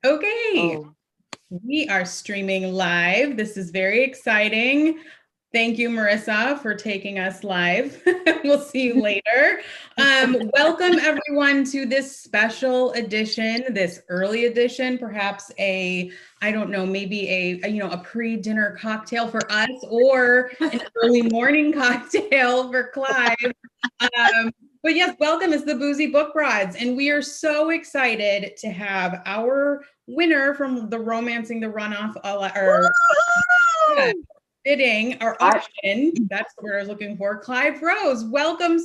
Okay, Oh, we are streaming live. This is very exciting. Thank you, Marissa, for taking us live. We'll see you later. Welcome everyone to this special edition, this early edition, perhaps I don't know, maybe a pre-dinner cocktail for us or an early morning cocktail for Clyve. But yes, welcome. It's the Boozy Book Rods, and we are so excited to have our winner from the Romancing the Runoff, bidding or auction. That's the word I was looking for. Clyve Rose, welcome.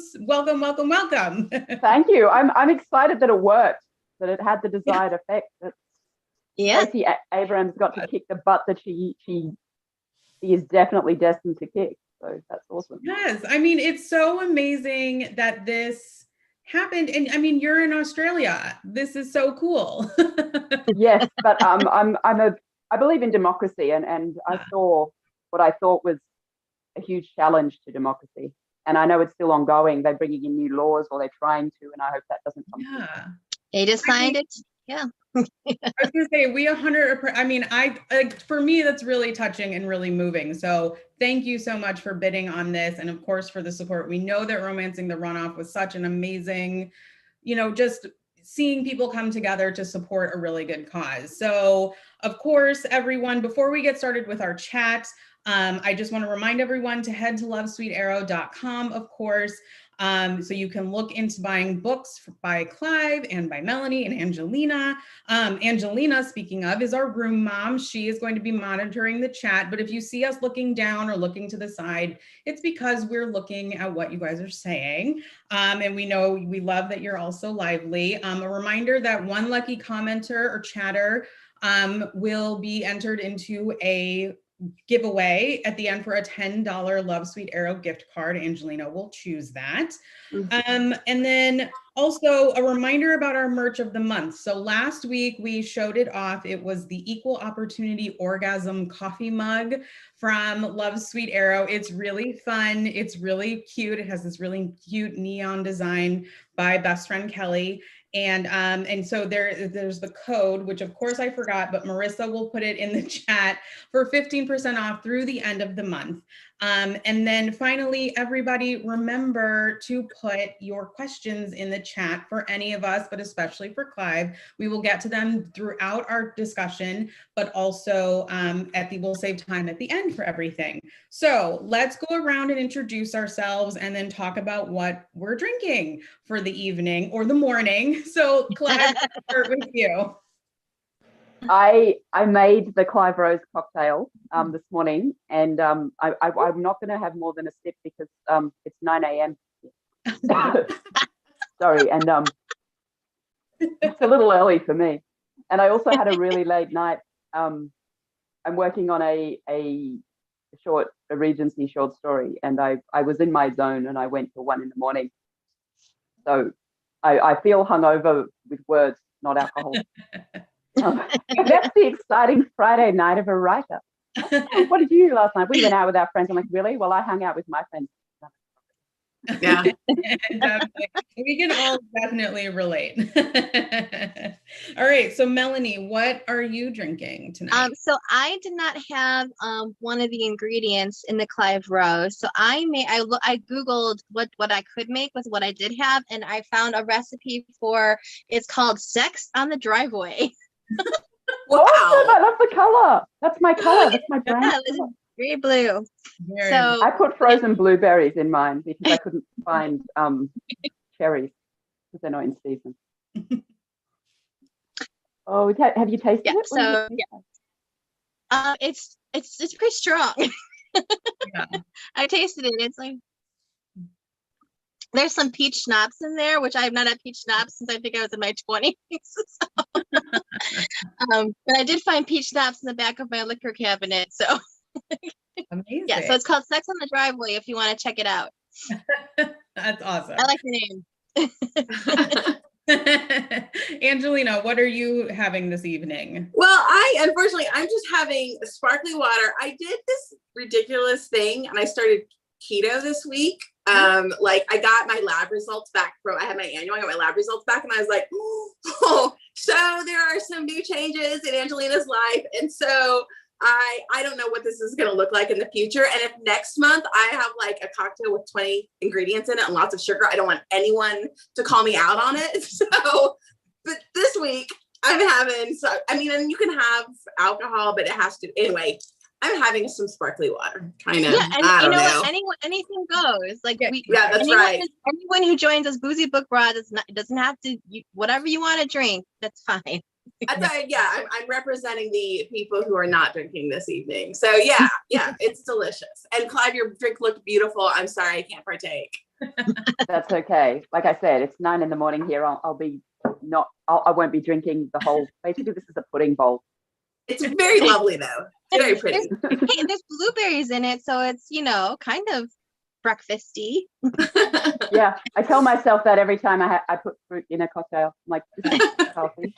thank you. I'm excited that it worked, that it had the desired effect. That Stacey Abrams got to kick the butt that she is definitely destined to kick. So that's awesome. Yes, I mean, it's so amazing that this happened. And I mean, you're in Australia. This is so cool. Yes, but I believe in democracy, and I saw what I thought was a huge challenge to democracy. And I know it's still ongoing. They're bringing in new laws, or they're trying to, and I hope that doesn't come through. They just signed it. Yeah. I was gonna say we 100%. I mean, for me that's really touching and really moving. So thank you so much for bidding on this, and of course for the support. We know that Romancing the Runoff was such an amazing, just seeing people come together to support a really good cause. So of course, everyone, before we get started with our chat, I just want to remind everyone to head to lovesweetarrow.com, of course. So you can look into buying books by Clyve and by Melanie and Angelina. Angelina, speaking of, is our room mom. She is going to be monitoring the chat. But if you see us looking down or looking to the side, it's because we're looking at what you guys are saying. And we know we love that you're also lively. A reminder that one lucky commenter or chatter will be entered into a giveaway at the end for a $10 Love Sweet Arrow gift card. Angelina will choose that. And then also a reminder about our merch of the month. So last week we showed it off. It was the Equal Opportunity Orgasm coffee mug from Love Sweet Arrow. It's really fun. It's really cute. It has this really cute neon design by best friend Kelly. And so there's the code, which of course I forgot, but Marissa will put it in the chat for 15% off through the end of the month. And then finally, everybody remember to put your questions in the chat for any of us, but especially for Clyve. We will get to them throughout our discussion, but also we'll save time at the end for everything. So let's go around and introduce ourselves and then talk about what we're drinking for the evening or the morning. So Clyve, let's start with you. I made the Clyve Rose cocktail this morning, and I'm not going to have more than a sip because it's 9 a.m. Sorry, and it's a little early for me. And I also had a really late night. I'm working on a Regency short story, and I was in my zone, and I went till 1 a.m. So I feel hungover with words, not alcohol. That's the exciting Friday night of a writer. What did you do last night? We went out with our friends. I'm like, really? Well, I hung out with my friends. Yeah. We can all definitely relate. All right, so Melanie, what are you drinking tonight? So I did not have one of the ingredients in the Clyve Rose. So I googled what I could make with what I did have, and I found a recipe for, it's called Sex on the Driveway. Wow. Awesome, I love the color. That's my color. That's my brand. Yeah, very blue. I put frozen blueberries in mine because I couldn't find cherries because they're not in season. Oh, have you tasted it? So it's pretty strong. Yeah. I tasted it. It's like there's some peach schnapps in there, which I have not had peach schnapps since I think I was in my 20s. But I did find peach schnapps in the back of my liquor cabinet. So amazing. Yeah, so it's called Sex on the Driveway if you want to check it out. That's awesome. I like the name. Angelina, what are you having this evening? Well, I'm just having sparkling water. I did this ridiculous thing and I started keto this week. Like I got my lab results back I had my annual, I got my lab results back and I was like, oh, so there are some new changes in Angelina's life. And so I don't know what this is going to look like in the future. And if next month I have like a cocktail with 20 ingredients in it and lots of sugar, I don't want anyone to call me out on it. So, but this week I'm having, so, I mean, and you can have alcohol, but it has to, anyway, I'm having some sparkly water, kind of. Yeah, and I you don't know know. what? Anything goes. Like Yeah, that's right. Anyone who joins us, Boozy Book Bra, doesn't have to. Whatever you want to drink, that's fine. I'm representing the people who are not drinking this evening. So yeah, it's delicious. And Clyve, your drink looked beautiful. I'm sorry I can't partake. That's okay. Like I said, it's 9 a.m. here. I won't be drinking the whole. Basically, this is a pudding bowl. It's very lovely though. It's very pretty. Hey, there's blueberries in it, so it's kind of breakfasty. Yeah, I tell myself that every time I put fruit in a cocktail. I'm like, this is healthy.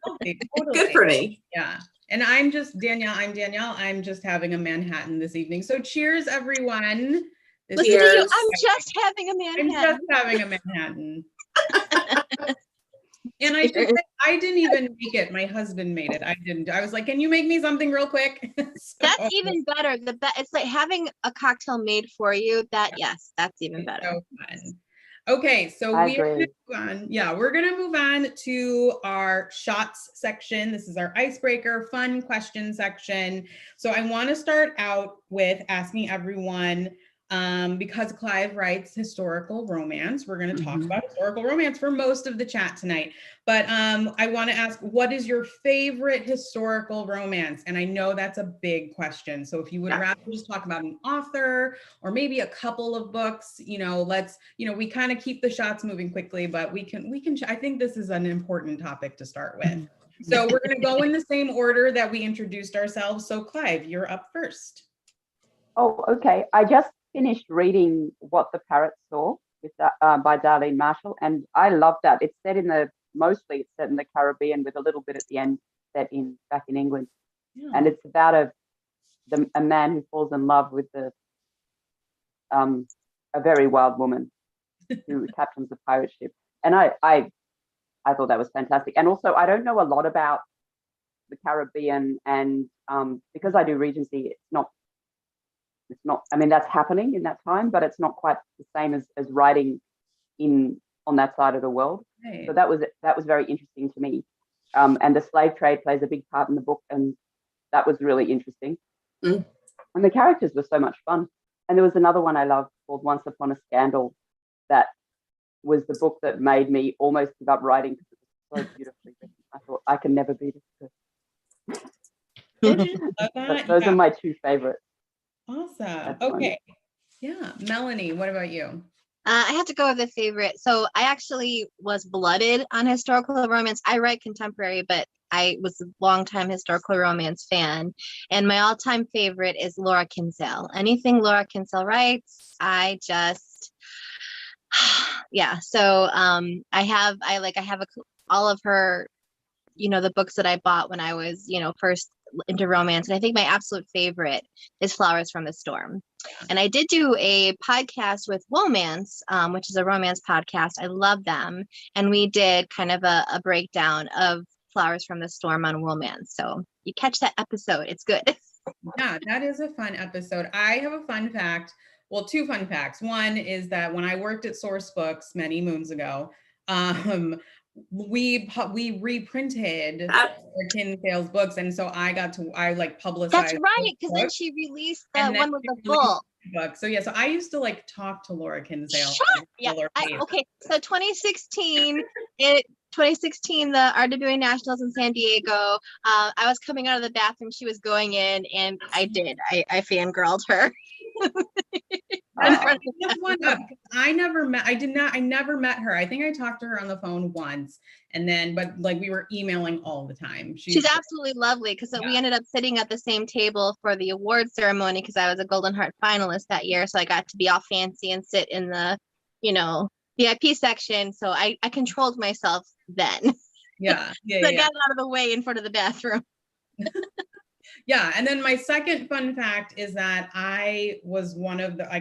Totally. Good for me. Yeah. And I'm Danielle. I'm just having a Manhattan this evening. So cheers, everyone. Listen to you. I'm just having a Manhattan. And I didn't even make it. My husband made it. I didn't. I was like, can you make me something real quick? That's even better. It's like having a cocktail made for you. Yes, that's even better. So fun. Okay, so we're gonna move on to our shots section. This is our icebreaker, fun question section. So I want to start out with asking everyone, because Clyve writes historical romance, we're going to talk about historical romance for most of the chat tonight. But I want to ask, what is your favorite historical romance? And I know that's a big question. So if you would rather just talk about an author or maybe a couple of books, we kind of keep the shots moving quickly, but we can, I think this is an important topic to start with. So we're going to go in the same order that we introduced ourselves. So Clyve, you're up first. Oh, okay. I just finished reading What the Parrot Saw by Darlene Marshall, and I love that. It's set mostly it's set in the Caribbean with a little bit at the end back in England. Yeah. And it's about a man who falls in love with a very wild woman who captains a pirate ship. And I thought that was fantastic. And also, I don't know a lot about the Caribbean, and because I do Regency, it's not, I mean, that's happening in that time, but it's not quite the same as writing on that side of the world. Right. So that was very interesting to me. And the slave trade plays a big part in the book, and that was really interesting. And the characters were so much fun. And there was another one I loved called Once Upon a Scandal, that was the book that made me almost give up writing because it was so beautifully written. I thought, I can never be this person. Those are my two favorites. Awesome. Okay. Yeah. Melanie, what about you? I have to go with a favorite. So I actually was blooded on historical romance. I write contemporary, but I was a longtime historical romance fan. And my all-time favorite is Laura Kinsell. Anything Laura Kinsell writes, I just, yeah. So I have all of her, the books that I bought when I was, first into romance. And I think my absolute favorite is Flowers from the Storm. And I did do a podcast with Womance, which is a romance podcast. I love them. And we did kind of a breakdown of Flowers from the Storm on Womance. So you catch that episode. It's good. Yeah, that is a fun episode. I have a fun fact. Well, two fun facts. One is that when I worked at Source Books many moons ago, we reprinted Kinsell's books, and so I publicized. That's right, because then she released the one with the book. So yeah, so I used to talk to Laura Kinsell. Okay, so 2016, the RWA Nationals in San Diego. I was coming out of the bathroom, she was going in, and I fangirled her. I never met her. I think I talked to her on the phone once, and then we were emailing all the time. She's absolutely lovely, because we ended up sitting at the same table for the award ceremony, because I was a Golden Heart finalist that year, so I got to be all fancy and sit in the VIP section. So I controlled myself then. Yeah. So I got out of the way in front of the bathroom. Yeah, and then my second fun fact is that I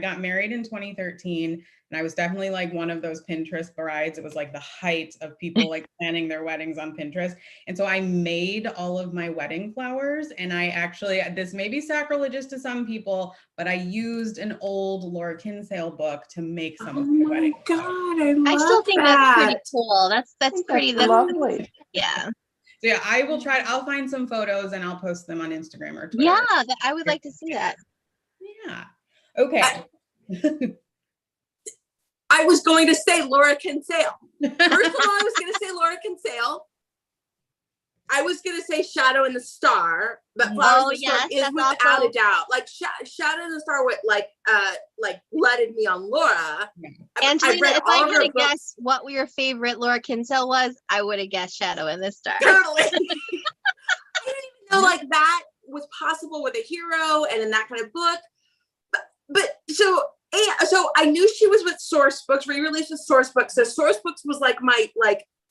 got married in 2013, and I was definitely like one of those Pinterest brides. It was like the height of people like planning their weddings on Pinterest. And so I made all of my wedding flowers, and this may be sacrilegious to some people, but I used an old Laura Kinsell book to make some of my wedding flowers. I still think that's pretty cool. That's pretty, that's lovely. yeah. So yeah, I will try. I'll find some photos and I'll post them on Instagram or Twitter. Yeah, I would like to see that. Yeah. Okay. I was going to say Laura Kinsell. First of all, I was going to say Laura Kinsell. I was going to say Shadow in the Star, but Flowers in the Star is without a doubt. Like Shadow in the Star would like leaded me on Laura. Angelina, if I could have guessed what your favorite Laura Kinsell was, I would have guessed Shadow in the Star. Totally. I didn't even know like that was possible with a hero and in that kind of book. But so I knew she was with Source Books, re-released with Source Books. So Source Books was like my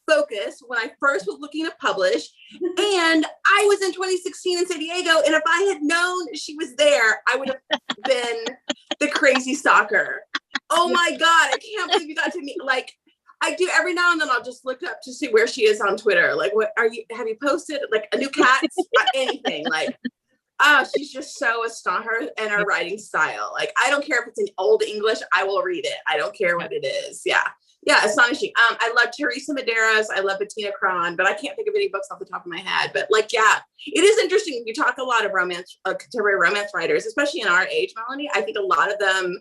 focus when I first was looking to publish. And I was in 2016 in San Diego. And if I had known she was there, I would have been the crazy stalker. Oh my God, I can't believe you got to meet. Like, I do every now and then. I'll just look up to see where she is on Twitter. Like, have you posted like a new cat? Anything like, oh, she's just so astonishing, and her writing style. Like, I don't care if it's in old English, I will read it. I don't care what it is. Yeah, astonishing. I love Teresa Medeiros. I love Bettina Cron, but I can't think of any books off the top of my head. But like, yeah, it is interesting. You talk a lot of romance, contemporary romance writers, especially in our age, Melanie. I think a lot of them,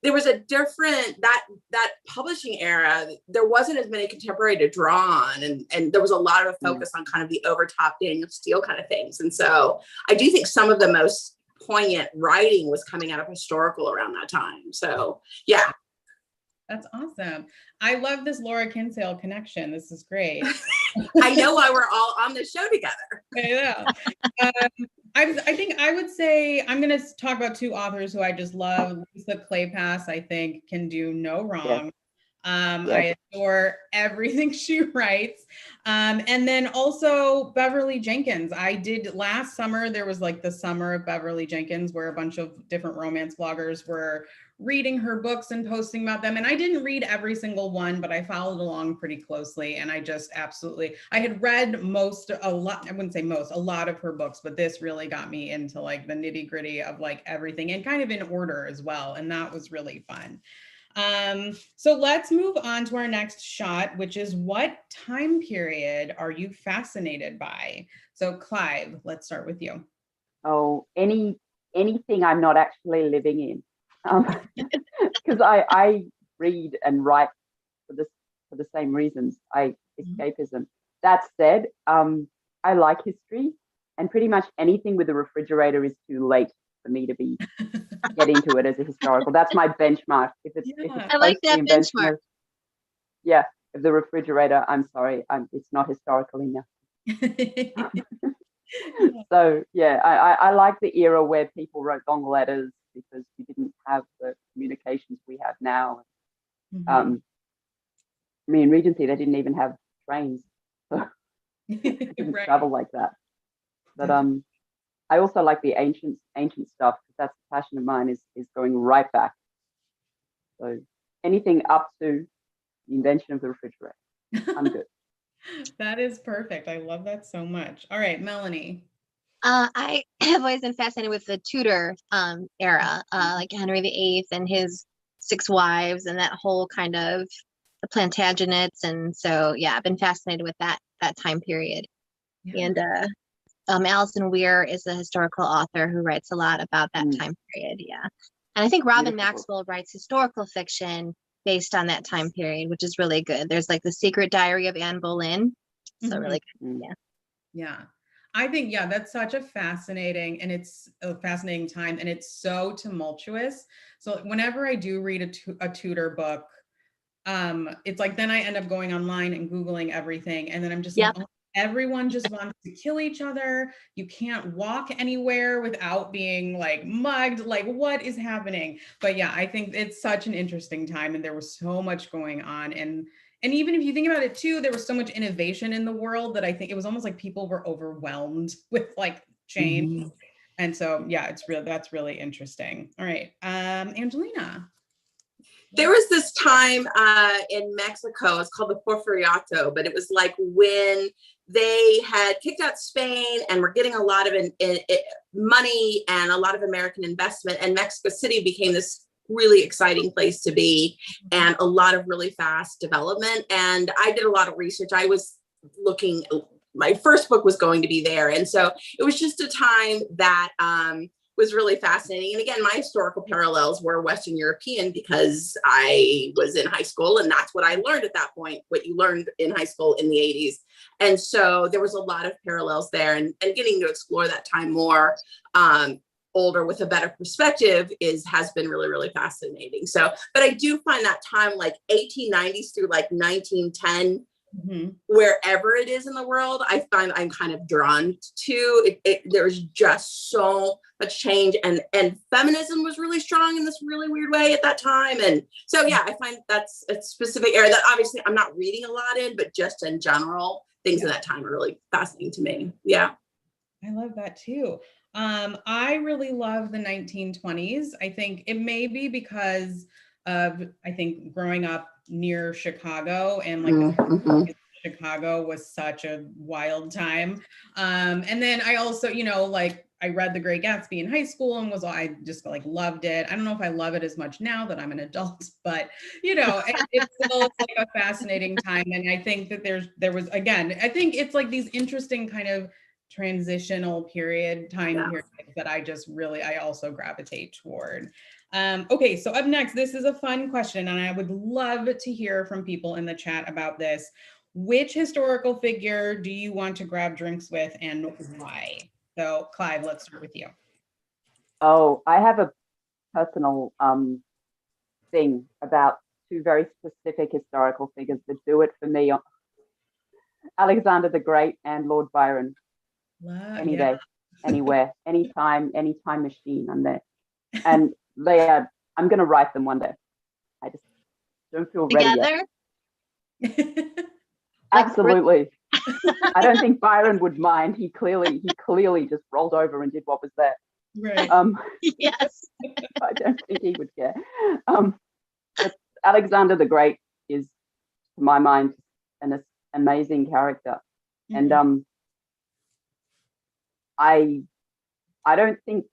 there was a different, that publishing era, there wasn't as many contemporary to draw on, and there was a lot of a focus on kind of the overtop Daniel Steele kind of things. And so I do think some of the most poignant writing was coming out of historical around that time. So yeah. That's awesome. I love this Laura Kinsell connection. This is great. I know why we're all on the show together. I know. I think I would say I'm going to talk about two authors who I just love. Lisa Kleypas, I think, can do no wrong. Yes. I adore everything she writes. And then also Beverly Jenkins. I did last summer, there was like the summer of Beverly Jenkins where a bunch of different romance bloggers were reading her books and posting about them. And I didn't read every single one, but I followed along pretty closely. And I just absolutely, I had read a lot of her books, but this really got me into like the nitty gritty of like everything and kind of in order as well. And that was really fun. So let's move on to our next shot, which is what time period are you fascinated by? So Clyve, let's start with you. Oh, anything I'm not actually living in. Because I read and write for the same reasons. Escapism. That said, I like history, and pretty much anything with a refrigerator is too late for me to be get into it as a historical. That's my benchmark. If it's I like that benchmark. Yeah, if the refrigerator, I'm sorry, it's not historical enough. So yeah, I like the era where people wrote long letters because you didn't have the communications we have now. I mean, in Regency, they didn't even have trains, so you didn't travel like that. But I also like the ancient stuff, because that's the passion of mine, is going right back. So anything up to the invention of the refrigerator, I'm good. That is perfect. I love that so much. All right, Melanie. I have always been fascinated with the Tudor era, like Henry VIII and his 6 wives and that whole kind of the Plantagenets. And so, yeah, I've been fascinated with that time period. Yeah. And Alison Weir is a historical author who writes a lot about that time period. Yeah. And I think Robin Maxwell writes historical fiction based on that time period, which is really good. There's like The Secret Diary of Anne Boleyn. So really good. Yeah. Yeah. I think, yeah, that's such a fascinating time, and it's so tumultuous. So whenever I do read a Tudor book, it's like, then I end up going online and Googling everything. And then I'm just like, oh, everyone just wants to kill each other. You can't walk anywhere without being like mugged. Like, what is happening? But yeah, I think it's such an interesting time, and there was so much going on. And even if you think about it too, there was so much innovation in the world that I think it was almost like people were overwhelmed with like change. And so, yeah, that's really interesting. All right. Angelina. There was this time in Mexico, it's called the Porfiriato, but it was like when they had kicked out Spain and were getting a lot of money and a lot of American investment, and Mexico City became this really exciting place to be and a lot of really fast development. And I did a lot of research. I was looking, my first book was going to be there. And so it was just a time that was really fascinating. And again, my historical parallels were Western European because I was in high school and that's what I learned at that point, what you learned in high school in the 80s. And so there was a lot of parallels there, and getting to explore that time more older with a better perspective has been really, really fascinating. So, but I do find that time like 1890s through like 1910, wherever it is in the world, I find I'm kind of drawn to it. There's just so much change, and feminism was really strong in this really weird way at that time. And so, yeah, I find that's a specific area that obviously I'm not reading a lot in, but just in general, things in that time are really fascinating to me. Yeah. I love that too. I really love the 1920s. I think it may be because of, I think, growing up near Chicago, and like Chicago was such a wild time. And then I also, like I read The Great Gatsby in high school and I just like loved it. I don't know if I love it as much now that I'm an adult, but it's still like a fascinating time. And I think that there was, again, I think it's like these interesting kind of transitional periods that I also gravitate toward. Okay, so up next, this is a fun question, and I would love to hear from people in the chat about this. Which historical figure do you want to grab drinks with, and why? So Clyve, let's start with you. Oh, I have a personal thing about two very specific historical figures that do it for me. Alexander the Great and Lord Byron. Any day, anywhere, anytime, any time machine, I'm there. And I'm going to write them one day. I just don't feel ready yet. Absolutely. I don't think Byron would mind. He clearly just rolled over and did what was there. Right. Yes. I don't think he would care. But Alexander the Great is, to my mind, an amazing character. And I don't think,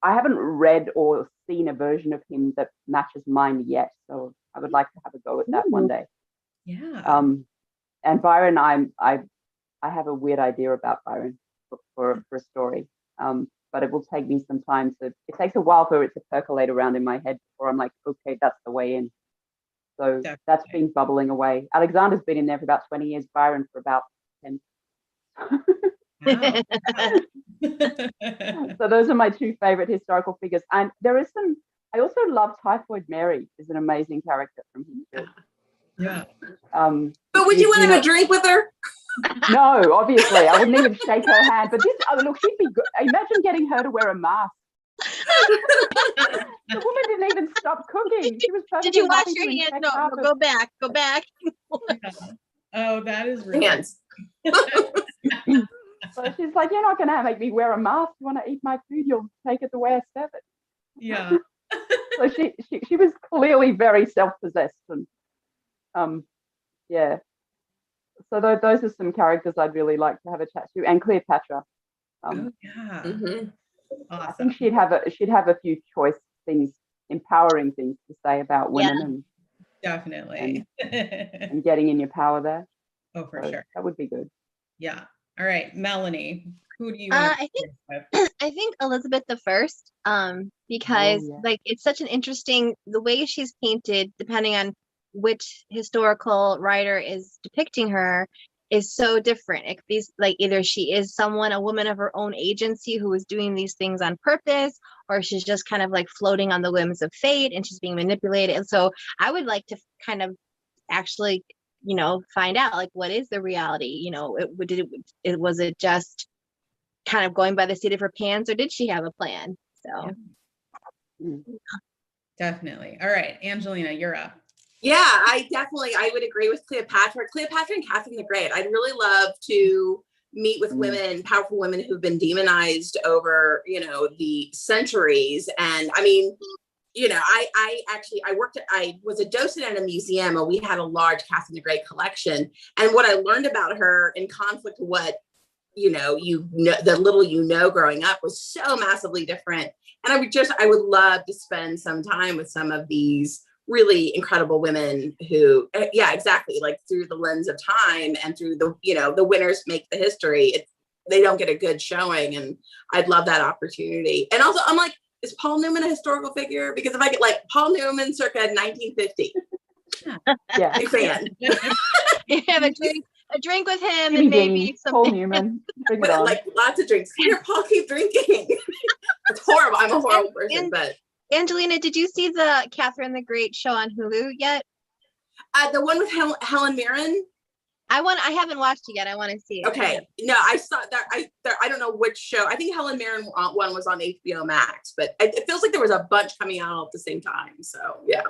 I haven't read or seen a version of him that matches mine yet. So I would like to have a go at that one day. Yeah. And Byron, I have a weird idea about Byron for a story. But it will take me some time it takes a while for it to percolate around in my head before I'm like, okay, that's the way in. So That's been bubbling away. Alexander's been in there for about 20 years, Byron for about 10. Wow. So those are my two favorite historical figures. And there is I also love Typhoid Mary, is an amazing character from history. Yeah. But would you want to have a drink with her? No, obviously. I wouldn't even shake her hand. But look, she'd be good. Imagine getting her to wear a mask. The woman didn't even stop cooking. She was Did you wash your hands? No, go back. Yeah. Oh, that is really hands. So she's like, you're not going to make me wear a mask. You want to eat my food, you'll take it the way I serve it. Yeah. So she was clearly very self-possessed. And yeah. So those are some characters I'd really like to have a chat to. And Cleopatra. Oh, yeah. Awesome. Awesome. I think she'd have a few choice things, empowering things to say about women. And definitely. and getting in your power there. Oh, for sure. That would be good. Yeah. All right, Melanie, who do you I think Elizabeth I, because like it's such an interesting, the way she's painted, depending on which historical writer is depicting her, is so different. It could be like either she is a woman of her own agency who is doing these things on purpose, or she's just kind of like floating on the whims of fate and she's being manipulated. And so I would like to kind of actually, find out like what is the reality. Was it just kind of going by the seat of her pants, or did she have a plan? So definitely. All right, Angelina, you're up. Yeah, I would agree with Cleopatra and Catherine the Great. I'd really love to meet with women, powerful women who've been demonized over, you know, the centuries. And I mean, you know, I was a docent at a museum, and we had a large Catherine the Great collection. And what I learned about her in conflict with what, you know, the little, you know, growing up was so massively different. And I would love to spend some time with some of these really incredible women who, yeah, exactly, like through the lens of time and through the, you know, the winners make the history. They don't get a good showing, and I'd love that opportunity. And also, I'm like, is Paul Newman a historical figure? Because if I get like Paul Newman circa 1950, Yeah, big fan. You have a drink with him, Jimmy and maybe Dean, some. Paul Newman, bring it on. Like lots of drinks. Here, Paul, keep drinking. It's horrible. I'm a horrible person, but Angelina, did you see the Catherine the Great show on Hulu yet? the one with Helen Mirren. I haven't watched it yet. I want to see it. Okay, no, I saw that. I don't know which show. I think Helen Mirren one was on HBO Max, but it feels like there was a bunch coming out at the same time. So yeah.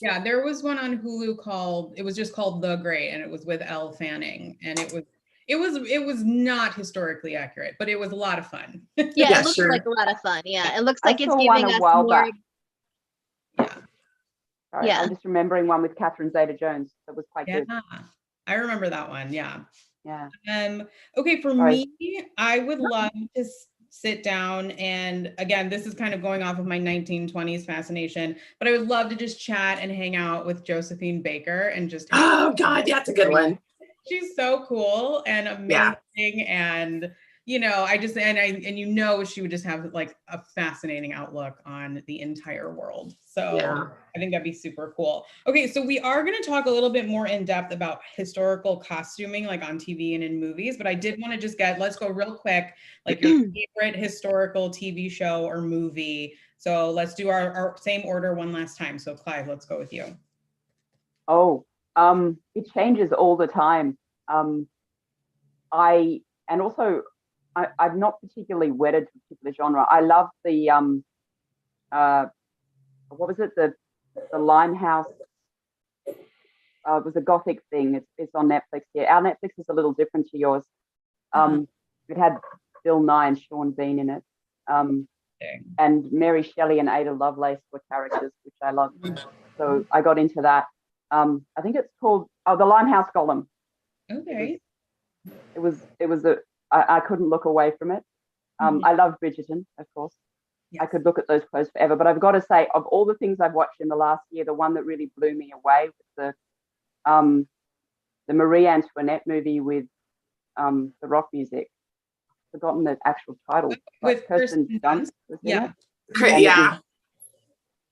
Yeah, there was one on Hulu it was just called The Great, and it was with Elle Fanning, and it was not historically accurate, but it was a lot of fun. Yeah, it looks sure. like a lot of fun. Yeah, it looks like it's saw one giving a us while more. back. Yeah. Sorry, Yeah. I'm just remembering one with Catherine Zeta-Jones that was quite good. I remember that one. Yeah. Yeah. Okay, for Sorry. me, I would love to sit down, and again, this is kind of going off of my 1920s fascination, but I would love to just chat and hang out with Josephine Baker and just Oh God, that's a good one. She's so cool and amazing, and you know, and you know, she would just have like a fascinating outlook on the entire world. So Yeah. I think that'd be super cool. Okay, so we are going to talk a little bit more in depth about historical costuming, like on TV and in movies, but I did want to just let's go real quick, like your favorite historical TV show or movie. So let's do our same order one last time. So Clyve, let's go with you. Oh, it changes all the time. I'm not particularly wedded to a particular genre. I love the what was it? The Limehouse. It was a Gothic thing. It's on Netflix here. Our Netflix is a little different to yours. It had Bill Nye and Sean Bean in it. And Mary Shelley and Ada Lovelace were characters, which I love. So I got into that. I think it's called The Limehouse Golem. Okay. I couldn't look away from it. I love Bridgerton, of course. Yes. I could look at those clothes forever, but I've got to say, of all the things I've watched in the last year, the one that really blew me away was the Marie Antoinette movie with the rock music. I've forgotten the actual title. With Kirsten Dunst. Yeah. Yeah.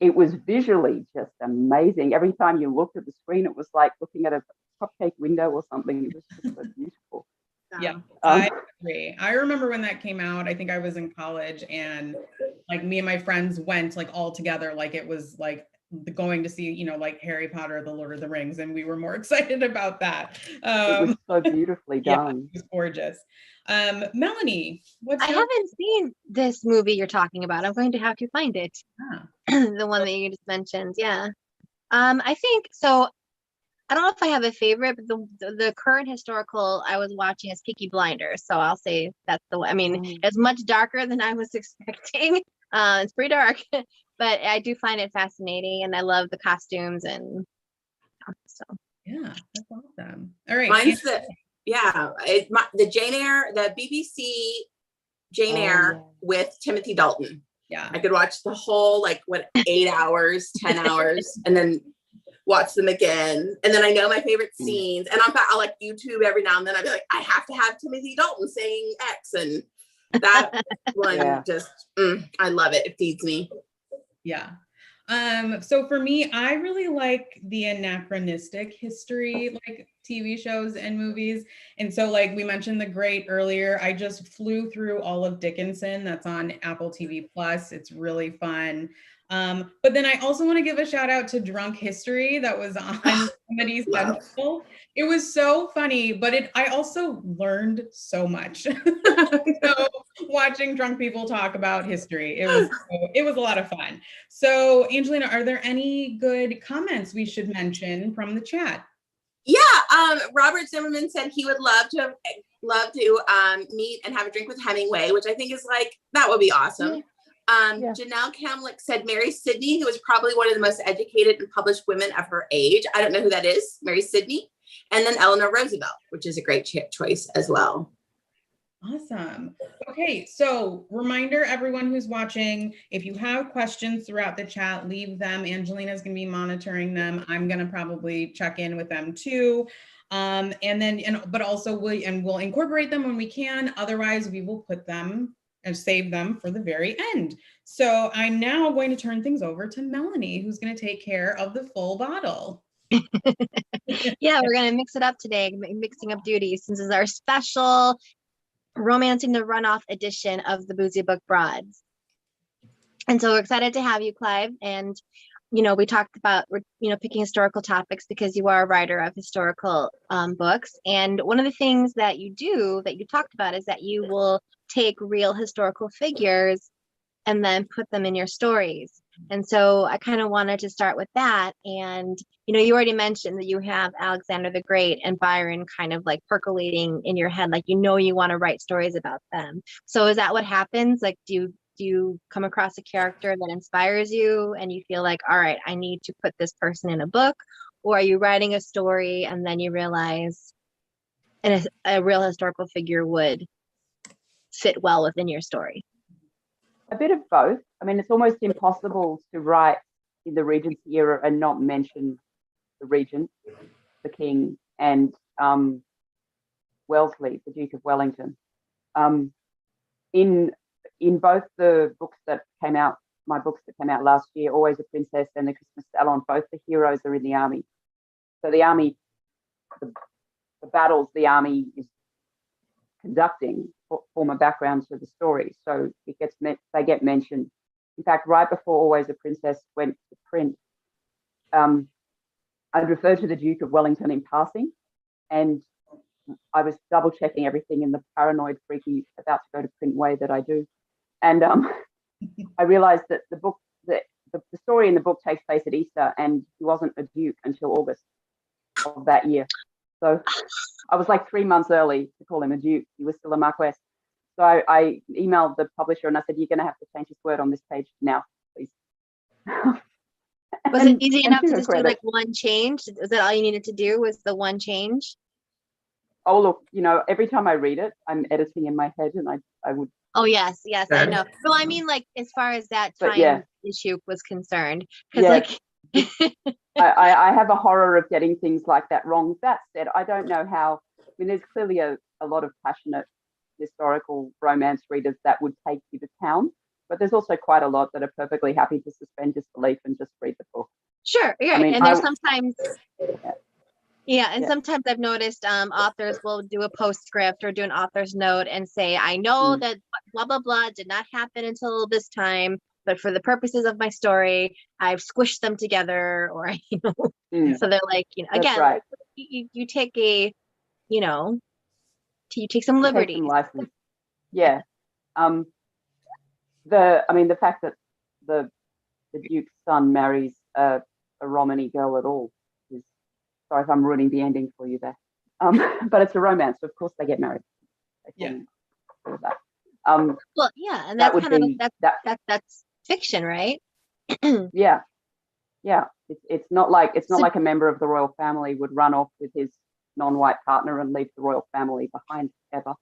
It was visually just amazing. Every time you looked at the screen, it was like looking at a cupcake window or something. It was just so beautiful. Yeah, I agree. I remember when that came out, I think I was in college, and like me and my friends went like all together, like it was like going to see, you know, like Harry Potter, The Lord of the Rings, and we were more excited about that. It was so beautifully done. It was gorgeous. Melanie, I haven't seen this movie you're talking about. I'm going to have to find it. The one that you just mentioned. Yeah. I think so. I don't know if I have a favorite, but the current historical I was watching is Peaky Blinders. So I'll say that's the one. I mean, it's much darker than I was expecting. It's pretty dark, but I do find it fascinating, and I love the costumes and so. Yeah, that's awesome. All right. Mine's the Jane Eyre, the BBC Jane Eyre with Timothy Dalton. Yeah. I could watch the whole 8 hours, 10 hours, and then watch them again. And then I know my favorite scenes, and I'll like YouTube every now and then. I'd be like, I have to have Timothy Dalton saying X, and that one just, I love it. It feeds me. Yeah. So for me, I really like the anachronistic history, like TV shows and movies. And so like we mentioned The Great earlier, I just flew through all of Dickinson. That's on Apple TV Plus. It's really fun. But then I also want to give a shout out to Drunk History that was on Comedy Central. It was so funny, but I also learned so much. So watching drunk people talk about history, it was a lot of fun. So Angelina, are there any good comments we should mention from the chat? Yeah, Robert Zimmerman said he would love to have love to meet and have a drink with Hemingway, which I think is like, that would be awesome. Yeah. Janelle Camlick said Mary Sidney, who was probably one of the most educated and published women of her age. I don't know who that is, Mary Sidney. And then Eleanor Roosevelt, which is a great choice as well. Awesome. Okay, so reminder, everyone who's watching, if you have questions throughout the chat, leave them. Angelina's going to be monitoring them. I'm going to probably check in with them too. But also we'll incorporate them when we can. Otherwise, we will put them and save them for the very end. So I'm now going to turn things over to Melanie, who's going to take care of the full bottle. Yeah, we're going to mix it up today, mixing up duties, since it's our special Romancing the Runoff edition of the Boozy Book Broads. And so we're excited to have you, Clyve. And, we talked about, picking historical topics because you are a writer of historical books. And one of the things that you do that you talked about is that you will take real historical figures and then put them in your stories. And so I kind of wanted to start with that. And, you already mentioned that you have Alexander the Great and Byron kind of like percolating in your head, like, you want to write stories about them. So is that what happens? Like, do you come across a character that inspires you and you feel like, all right, I need to put this person in a book? Or are you writing a story and then you realize a real historical figure would fit well within your story? A bit of both. I mean, it's almost impossible to write in the Regency era and not mention the Regent, the King, and Wellesley, the Duke of Wellington. In both the books that came out, my books that came out last year, Always a Princess and the Christmas Salon, both the heroes are in the army. So the army, the battles the army is conducting form a background to the story, so they get mentioned. In fact, right before Always a Princess went to print, I'd referred to the Duke of Wellington in passing, and I was double checking everything in the paranoid, freaky, about to go to print way that I do, and I realized that the story in the book takes place at Easter, and he wasn't a duke until August of that year. So I was like 3 months early to call him a duke. He was still a marquess. So I emailed the publisher and I said, you're going to have to change this word on this page now, please. Was it easy enough to just do like one change? Was that all you needed to do, was the one change? Oh, look, every time I read it, I'm editing in my head and I would. Oh, yes, I know. Well, I mean, like, as far as that time issue was concerned, because I have a horror of getting things like that wrong. That said, I don't know how. I mean, there's clearly a lot of passionate historical romance readers that would take you to town, but there's also quite a lot that are perfectly happy to suspend disbelief and just read the book. Sure, yeah. I mean, and there's sometimes, sometimes I've noticed authors will do a postscript or do an author's note and say, I know that blah blah blah did not happen until this time, but for the purposes of my story, I've squished them together, or so they're like, again, right. you take a, you take some liberties. Yeah. The fact that the Duke's son marries a Romany girl at all is, sorry if I'm ruining the ending for you there. But it's a romance, so of course they get married. Well, yeah, and that's kind of that's fiction, right? Yeah. It's not like a member of the royal family would run off with his non-white partner and leave the royal family behind ever.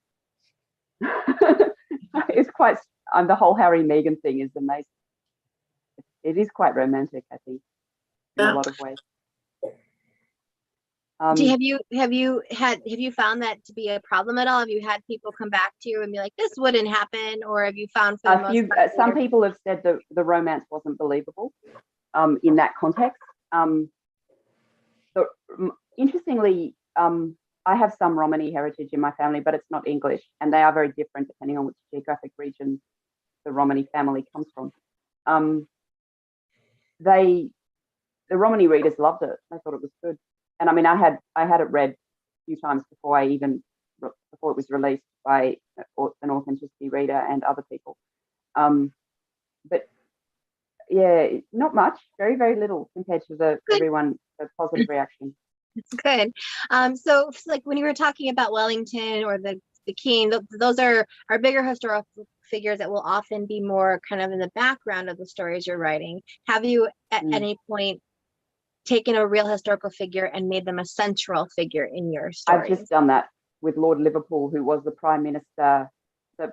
It's quite. The whole Harry Meghan thing is amazing. It is quite romantic, I think, in a lot of ways. Have you found that to be a problem at all? Have you had people come back to you and be like, this wouldn't happen? Or have you found for the most part some people have said that the romance wasn't believable in that context. Interestingly, I have some Romany heritage in my family, but it's not English, and they are very different depending on which geographic region the Romany family comes from. The Romany readers loved it. They thought it was good. And I mean, I had it read a few times before it was released by an authenticity reader and other people. But yeah, not much, very, very little compared to the positive reaction. It's good. So like when you were talking about Wellington or the the king. Those are bigger historical figures that will often be more kind of in the background of the stories you're writing. Have you at any point taken a real historical figure and made them a central figure in your story? I've just done that with Lord Liverpool, who was the Prime Minister, the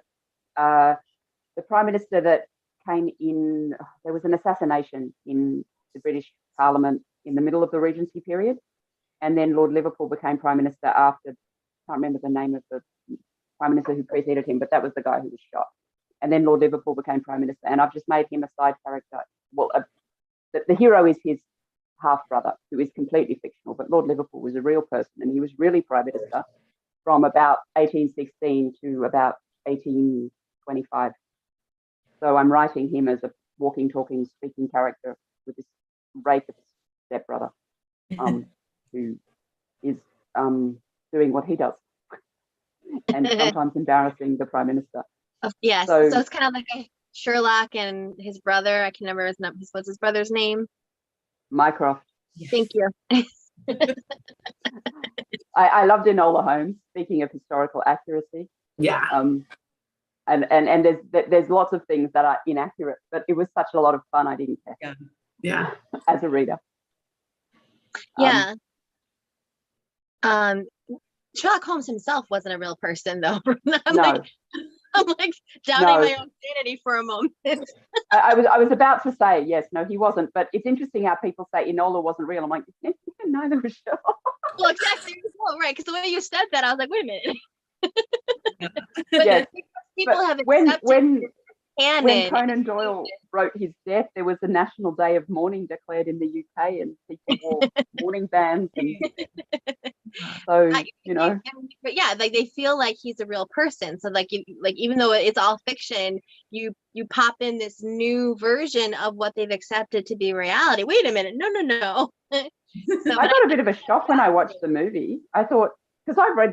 Prime Minister that came in. There was an assassination in the British Parliament in the middle of the Regency period, and then Lord Liverpool became Prime Minister after. I can't remember the name of the Prime Minister who preceded him, but that was the guy who was shot. And then Lord Liverpool became Prime Minister, and I've just made him a side character. Well, the hero is his half brother, who is completely fictional, but Lord Liverpool was a real person, and he was really Prime Minister from about 1816 to about 1825. So I'm writing him as a walking, talking, speaking character with this rapist stepbrother, who is doing what he does, and sometimes embarrassing the Prime Minister. Yes, so it's kind of like a Sherlock and his brother. I can never remember what's his brother's name. Mycroft. Yes. Thank you. I loved Enola Holmes. Speaking of historical accuracy, Yeah. And there's lots of things that are inaccurate, but it was such a lot of fun. I didn't care. Yeah. As a reader. Yeah. Sherlock Holmes himself wasn't a real person, though. I'm like doubting my own sanity for a moment. I was about to say yes, no, he wasn't. But it's interesting how people say Enola wasn't real. I'm like, neither was Sherlock. Well, exactly. Well, right, because the way you said that, I was like, wait a minute. Yes. People have when Conan Doyle wrote his death, there was a national day of mourning declared in the UK, and people wore mourning bands. And so, but yeah, like they feel like he's a real person. So like even though it's all fiction, you pop in this new version of what they've accepted to be reality. Wait a minute, no. So I got a bit of a shock when I watched the movie. I thought, because I've read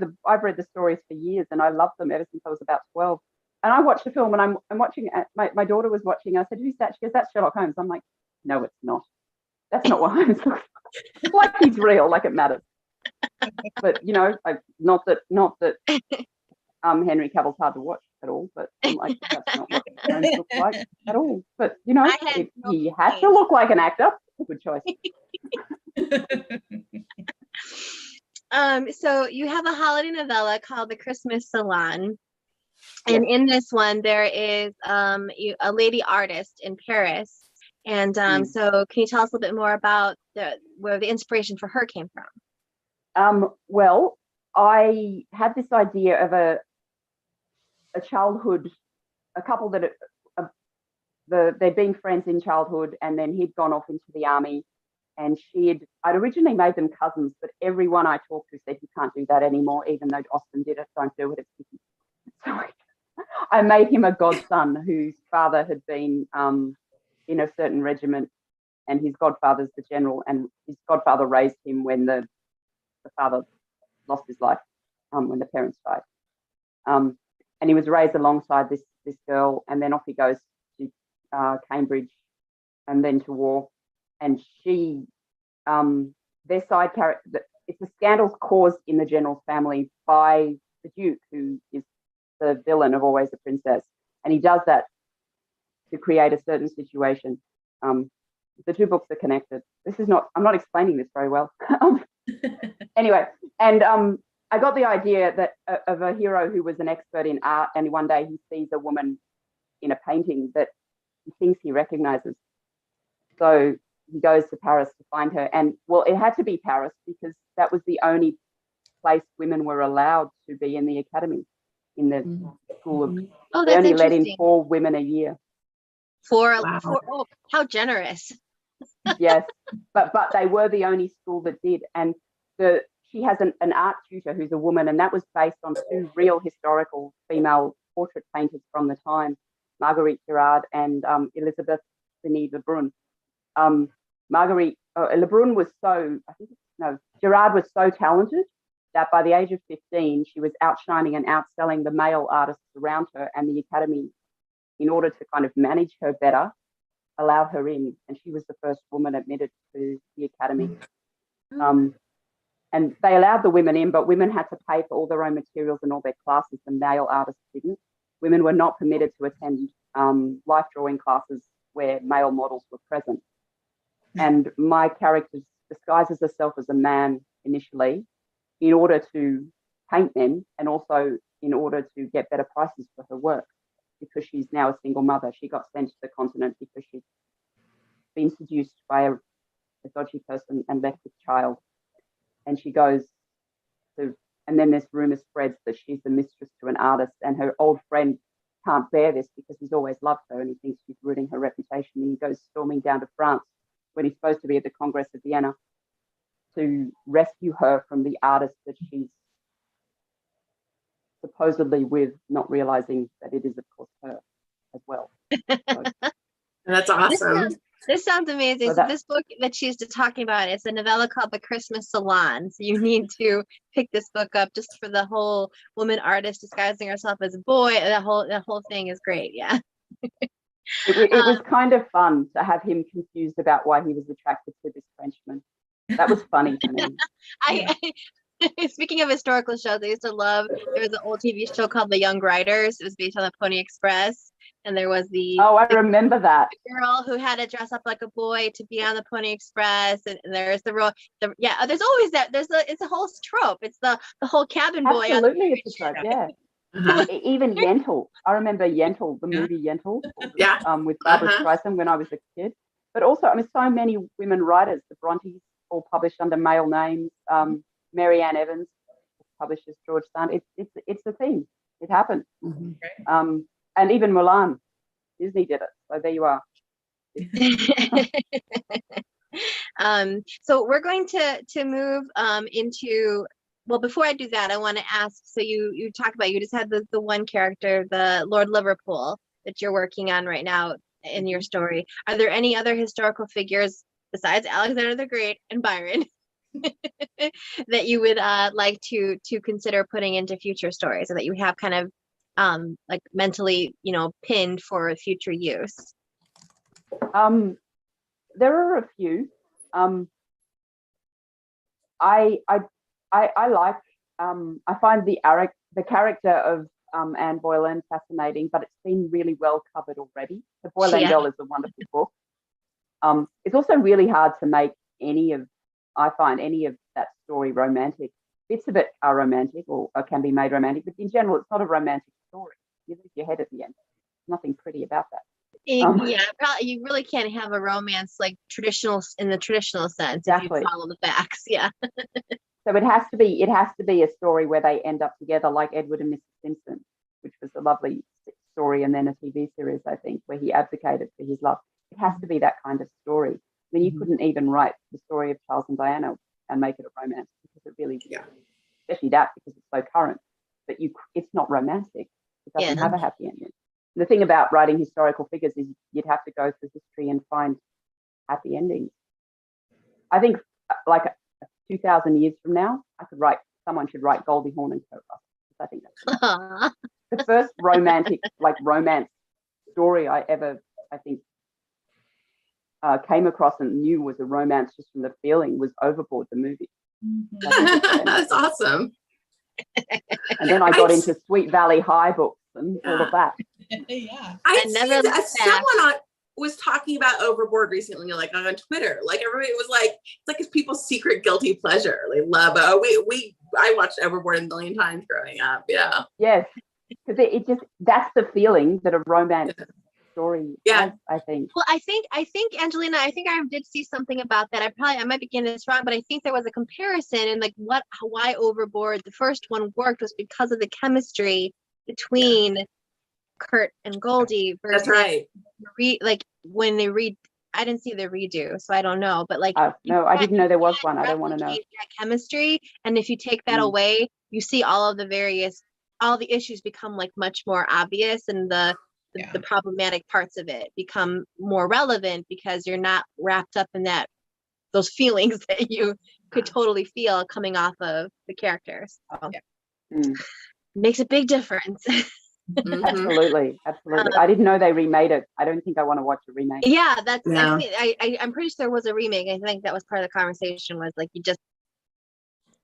the stories for years and I loved them ever since I was about 12. And I watched the film and I'm watching it. My daughter was watching. I said, "Who's that?" She goes, "That's Sherlock Holmes." I'm like, "No, it's not. That's not what Holmes looks like. Like he's real, like it matters." But not that Henry Cavill's hard to watch at all. But I'm like, that's not what Holmes looks like at all. But if he had to look like an actor, good choice. So you have a holiday novella called The Christmas Salon. And in this one, there is a lady artist in Paris. And so can you tell us a little bit more about where the inspiration for her came from? Well, I had this idea of a childhood, a couple that they'd been friends in childhood, and then he'd gone off into the army, and I'd originally made them cousins, but everyone I talked to said you can't do that anymore, even though Austin did it. Don't do it. It's sticky. So I made him a godson whose father had been in a certain regiment, and his godfather's the general, and his godfather raised him when the father lost his life, when the parents died. And he was raised alongside this girl, and then off he goes to Cambridge and then to war. And she, their side character, it's the scandals caused in the general's family by the Duke, who is the villain of Always a Princess. And he does that to create a certain situation. The two books are connected. I'm not explaining this very well. Anyway, and I got the idea of a hero who was an expert in art, and one day he sees a woman in a painting that he thinks he recognizes. So he goes to Paris to find her. And well, it had to be Paris because that was the only place women were allowed to be in the academy, in the school of. Oh, they that's only let in interesting. 4 women a year. How generous. Yes, but they were the only school that did. And she has an art tutor who's a woman, and that was based on 2 real historical female portrait painters from the time, Marguerite Girard and Elizabeth Denis Lebrun. Lebrun was Girard was so talented that by the age of 15, she was outshining and outselling the male artists around her, and the Academy, in order to kind of manage her better, allowed her in, and she was the first woman admitted to the Academy. And and they allowed the women in, but women had to pay for all their own materials and all their classes. The male artists didn't. Women were not permitted to attend life drawing classes where male models were present. And my character disguises herself as a man initially in order to paint them, and also in order to get better prices for her work, because she's now a single mother. She got sent to the continent because she's been seduced by a dodgy person and left with child. And she goes to, and then this rumor spreads that she's the mistress to an artist, and her old friend can't bear this because he's always loved her and he thinks she's ruining her reputation. And he goes storming down to France when he's supposed to be at the Congress of Vienna to rescue her from the artist that she's supposedly with, not realizing that it is, of course, her as well. So, That's awesome. This sounds amazing. So this book that she's talking about, it's a novella called The Christmas Salon. So you need to pick this book up just for the whole woman artist disguising herself as a boy. The whole thing is great. Yeah. It was kind of fun to have him confused about why he was attracted to this Frenchman. That was funny to me. Speaking of historical shows, I used to love, there was an old TV show called The Young Riders. It was based on the Pony Express. And there was I remember that girl who had to dress up like a boy to be on the Pony Express. And there's there's always that. It's a whole trope. It's the whole cabin boy. Absolutely, it's a trope, yeah. Even Yentl. I remember Yentl, the movie Yentl. With Barbara Streisand when I was a kid. But also, I mean, so many women writers, the Brontes, all published under male names. Mary Ann Evans, published as George Sand. It's a thing. It happened. And even Mulan, Disney did it. So there you are. So we're going to move into, well, before I do that, I want to ask, so you talk about, you just had the one character, the Lord Liverpool, that you're working on right now in your story. Are there any other historical figures besides Alexander the Great and Byron that you would like to consider putting into future stories, or that you have kind of like mentally, pinned for future use? There are a few. I like. I find the character of Anne Boleyn fascinating, but it's been really well covered already. The Boleyn Girl is a wonderful book. It's also really hard to make I find any of that story romantic. Bits of it are romantic or can be made romantic, but in general, it's not a romantic story. You lose your head at the end. Nothing pretty about that. Probably you really can't have a romance like in the traditional sense. Exactly. If you follow the facts. Yeah. So it has to be a story where they end up together, like Edward and Mrs. Simpson, which was a lovely story, and then a TV series, I think, where he abdicated for his love. It has to be that kind of story. I mean, you couldn't even write the story of Charles and Diana and make it a romance, because it really, especially that, because it's so current. But it's not romantic. It doesn't have a happy ending. The thing about writing historical figures is you'd have to go through history and find happy endings. I think, like 2,000 years from now, someone should write Goldie Hawn and Co. I think that's the first romantic, romance story I ever, came across and knew was a romance just from the feeling was Overboard, the movie. That's awesome. And then I got into Sweet Valley High books and all of that. Someone was talking about Overboard recently, like on Twitter. Like everybody was like, it's like it's people's secret guilty pleasure. They love it. I watched Overboard a million times growing up. Yeah. Yes, because that's the feeling that a romance story has, I think. Well, I think Angelina, I did see something about that. I might be getting this wrong, but I think there was a comparison and why Overboard, the first one, worked was because of the chemistry between Kurt and Goldie versus that's right. When they read, I didn't see the redo, so I don't know. But no, I didn't know there was one. I don't want to know. That chemistry, and if you take that away, you see all the issues become much more obvious, and the problematic parts of it become more relevant because you're not wrapped up in those feelings that you could totally feel coming off of the characters. So, makes a big difference. Absolutely. I didn't know they remade it. I don't think I want to watch a remake. Yeah, I'm pretty sure there was a remake. I think that was part of the conversation, was you just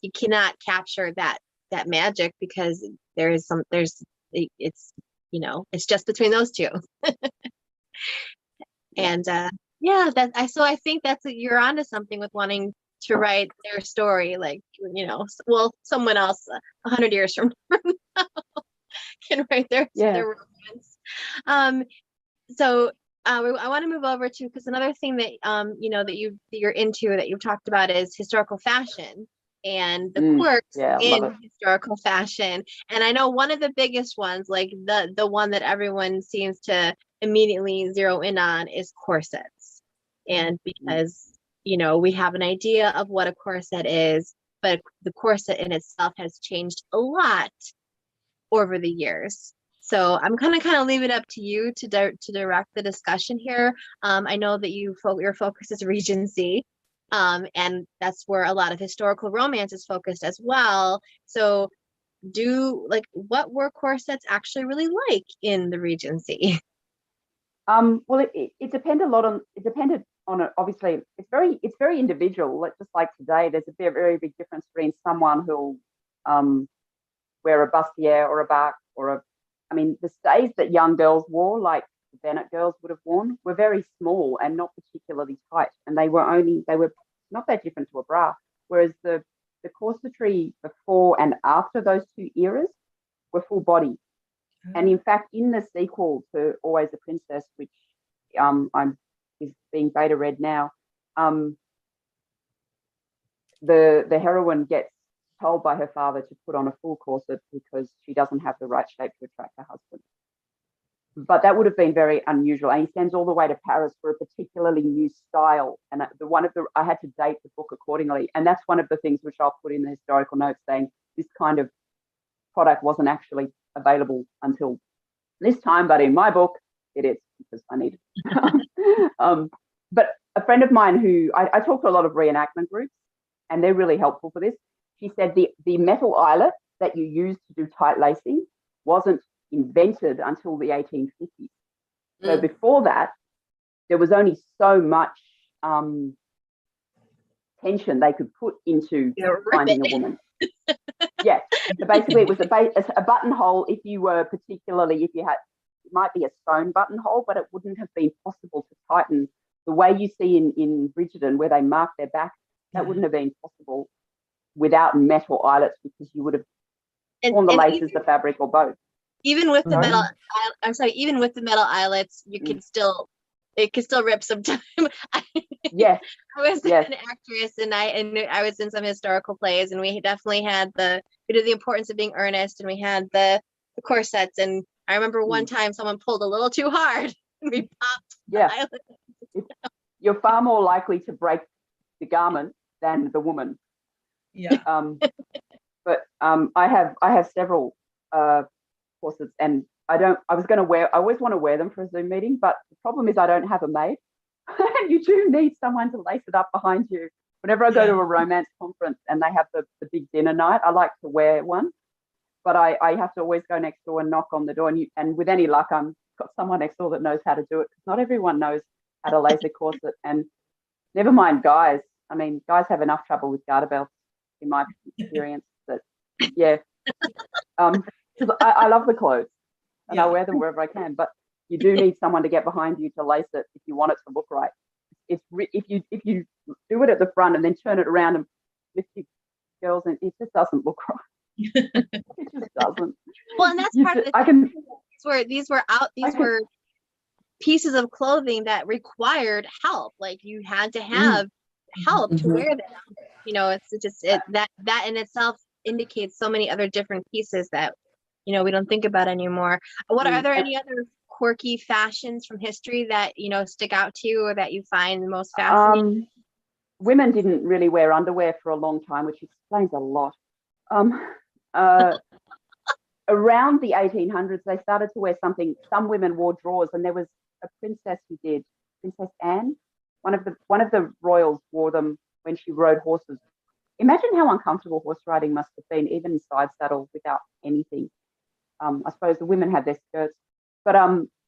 you cannot capture that magic, because it's, you know, it's just between those two. And yeah, so I think you're onto something with wanting to write their story, like, you know, well, someone else 100 years from now can write their romance. So I want to move over to, because another thing that you know, that you're into, that you've talked about, is historical fashion and the quirks in historical fashion. And I know one of the biggest ones, like the one that everyone seems to immediately zero in on, is corsets. And because, you know, we have an idea of what a corset is, but the corset in itself has changed a lot over the years. So I'm gonna kind of leave it up to you to direct the discussion here. I know that your focus is Regency, and that's where a lot of historical romance is focused as well. So what were corsets actually really like in the Regency? Well, it depended on it. Obviously, it's very individual. Like, just like today, there's a very big difference between someone who'll wear a bustier or a bark I mean, the stays that young girls wore, like the Bennett girls would have worn, were very small and not particularly tight, and they were not that different to a bra. Whereas the corsetry before and after those two eras were full body. And in fact, in the sequel to Always a Princess, which is being beta read now, the heroine gets told by her father to put on a full corset because she doesn't have the right shape to attract her husband. But that would have been very unusual. And he sends all the way to Paris for a particularly new style. And I had to date the book accordingly. And that's one of the things which I'll put in the historical notes, saying this kind of product wasn't actually available until this time, but in my book it is, because I need it. But a friend of mine who I talk to a lot of reenactment groups, and they're really helpful for this. She said the metal eyelet that you use to do tight lacing wasn't invented until the 1850s. So before that, there was only so much tension they could put into finding a woman. Yeah, so basically it was a buttonhole. If you had, it might be a sewn buttonhole, but it wouldn't have been possible to tighten the way you see in Bridgerton, where they mark their back. That wouldn't have been possible without metal eyelets, because you would have torn the laces, the fabric, or both. Even with the metal, even with the metal eyelets, it could still rip sometime. Yes. I was an actress, and I was in some historical plays, and we definitely had we did the importance of being earnest, and we had the corsets. And I remember one time someone pulled a little too hard, and we popped the eyelets. You're far more likely to break the garment than the woman. Yeah. But I have several corsets, and I always want to wear them for a Zoom meeting, but the problem is I don't have a maid. And you do need someone to lace it up behind you. Whenever I go to a romance conference and they have the big dinner night, I like to wear one, but I have to always go next door and knock on the door, and with any luck, I've got someone next door that knows how to do it, because not everyone knows how to lace a corset. And never mind guys. I mean, guys have enough trouble with garter belts, in my experience. But because I love the clothes, and I wear them wherever I can, but you do need someone to get behind you to lace it if you want it to look right. If you do it at the front and then turn it around and lift your girls, and it just doesn't look right. It just doesn't. Well, and that's part of the these were pieces of clothing that required help. Like, you had to have help to wear them. You know, it's just that in itself indicates so many other different pieces that, you know, we don't think about anymore. Are there any other quirky fashions from history that, you know, stick out to you, or that you find the most fascinating? Women didn't really wear underwear for a long time, which explains a lot. Around the 1800s, they started to wear something. Some women wore drawers, and there was a princess who did, Princess Anne. One of the royals wore them when she rode horses. Imagine how uncomfortable horse riding must have been, even in side saddle without anything. I suppose the women had their skirts, but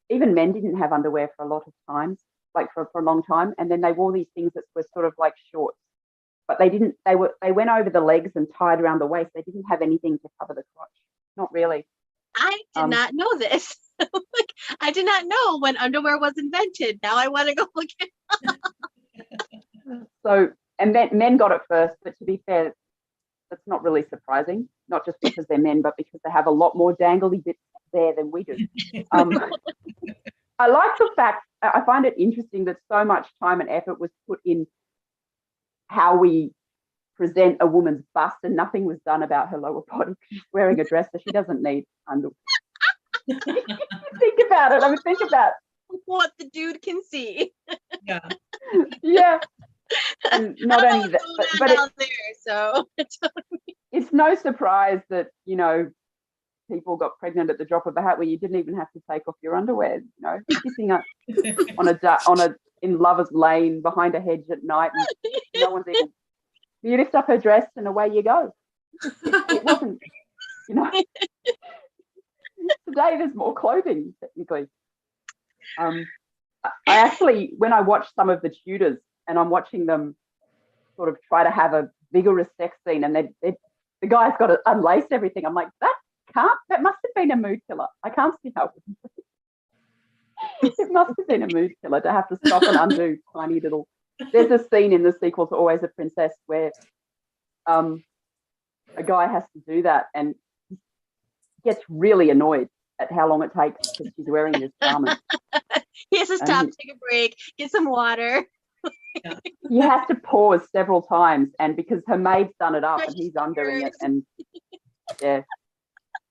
even men didn't have underwear for a lot of times, like for a long time. And then they wore these things that were sort of like shorts. but they didn't. They went over the legs and tied around the waist. They didn't have anything to cover the crotch. Not really. I did not know this. Like, I did not know when underwear was invented. Now I want to go look at it. So, and men got it first, but to be fair, that's not really surprising. Not just because they're men, but because they have a lot more dangly bits there than we do. I like the fact, I find it interesting that so much time and effort was put in how we present a woman's bust, and nothing was done about her lower body. She's wearing a dress, so she doesn't need underwear. Think about it. I mean, think about what the dude can see. Yeah. Yeah. And not only that, but out there, so it's no surprise that, you know, people got pregnant at the drop of a hat where you didn't even have to take off your underwear, you know, kissing up in Lover's Lane behind a hedge at night, and no one's even, you lift up her dress and away you go. It wasn't, you know. Today there's more clothing, technically. I actually, when I watch some of the Tudors and I'm watching them sort of try to have a vigorous sex scene, and the guy's got to unlace everything, I'm like, that must have been a mood killer. I can't see how it must have been a mood killer to have to stop and undo tiny little. There's a scene in the sequel to Always a Princess where a guy has to do that and gets really annoyed at how long it takes because she's wearing this garment. He has to stop, take a break, get some water. He has to pause several times, and because her maid's done it up and he's undoing it, and yeah.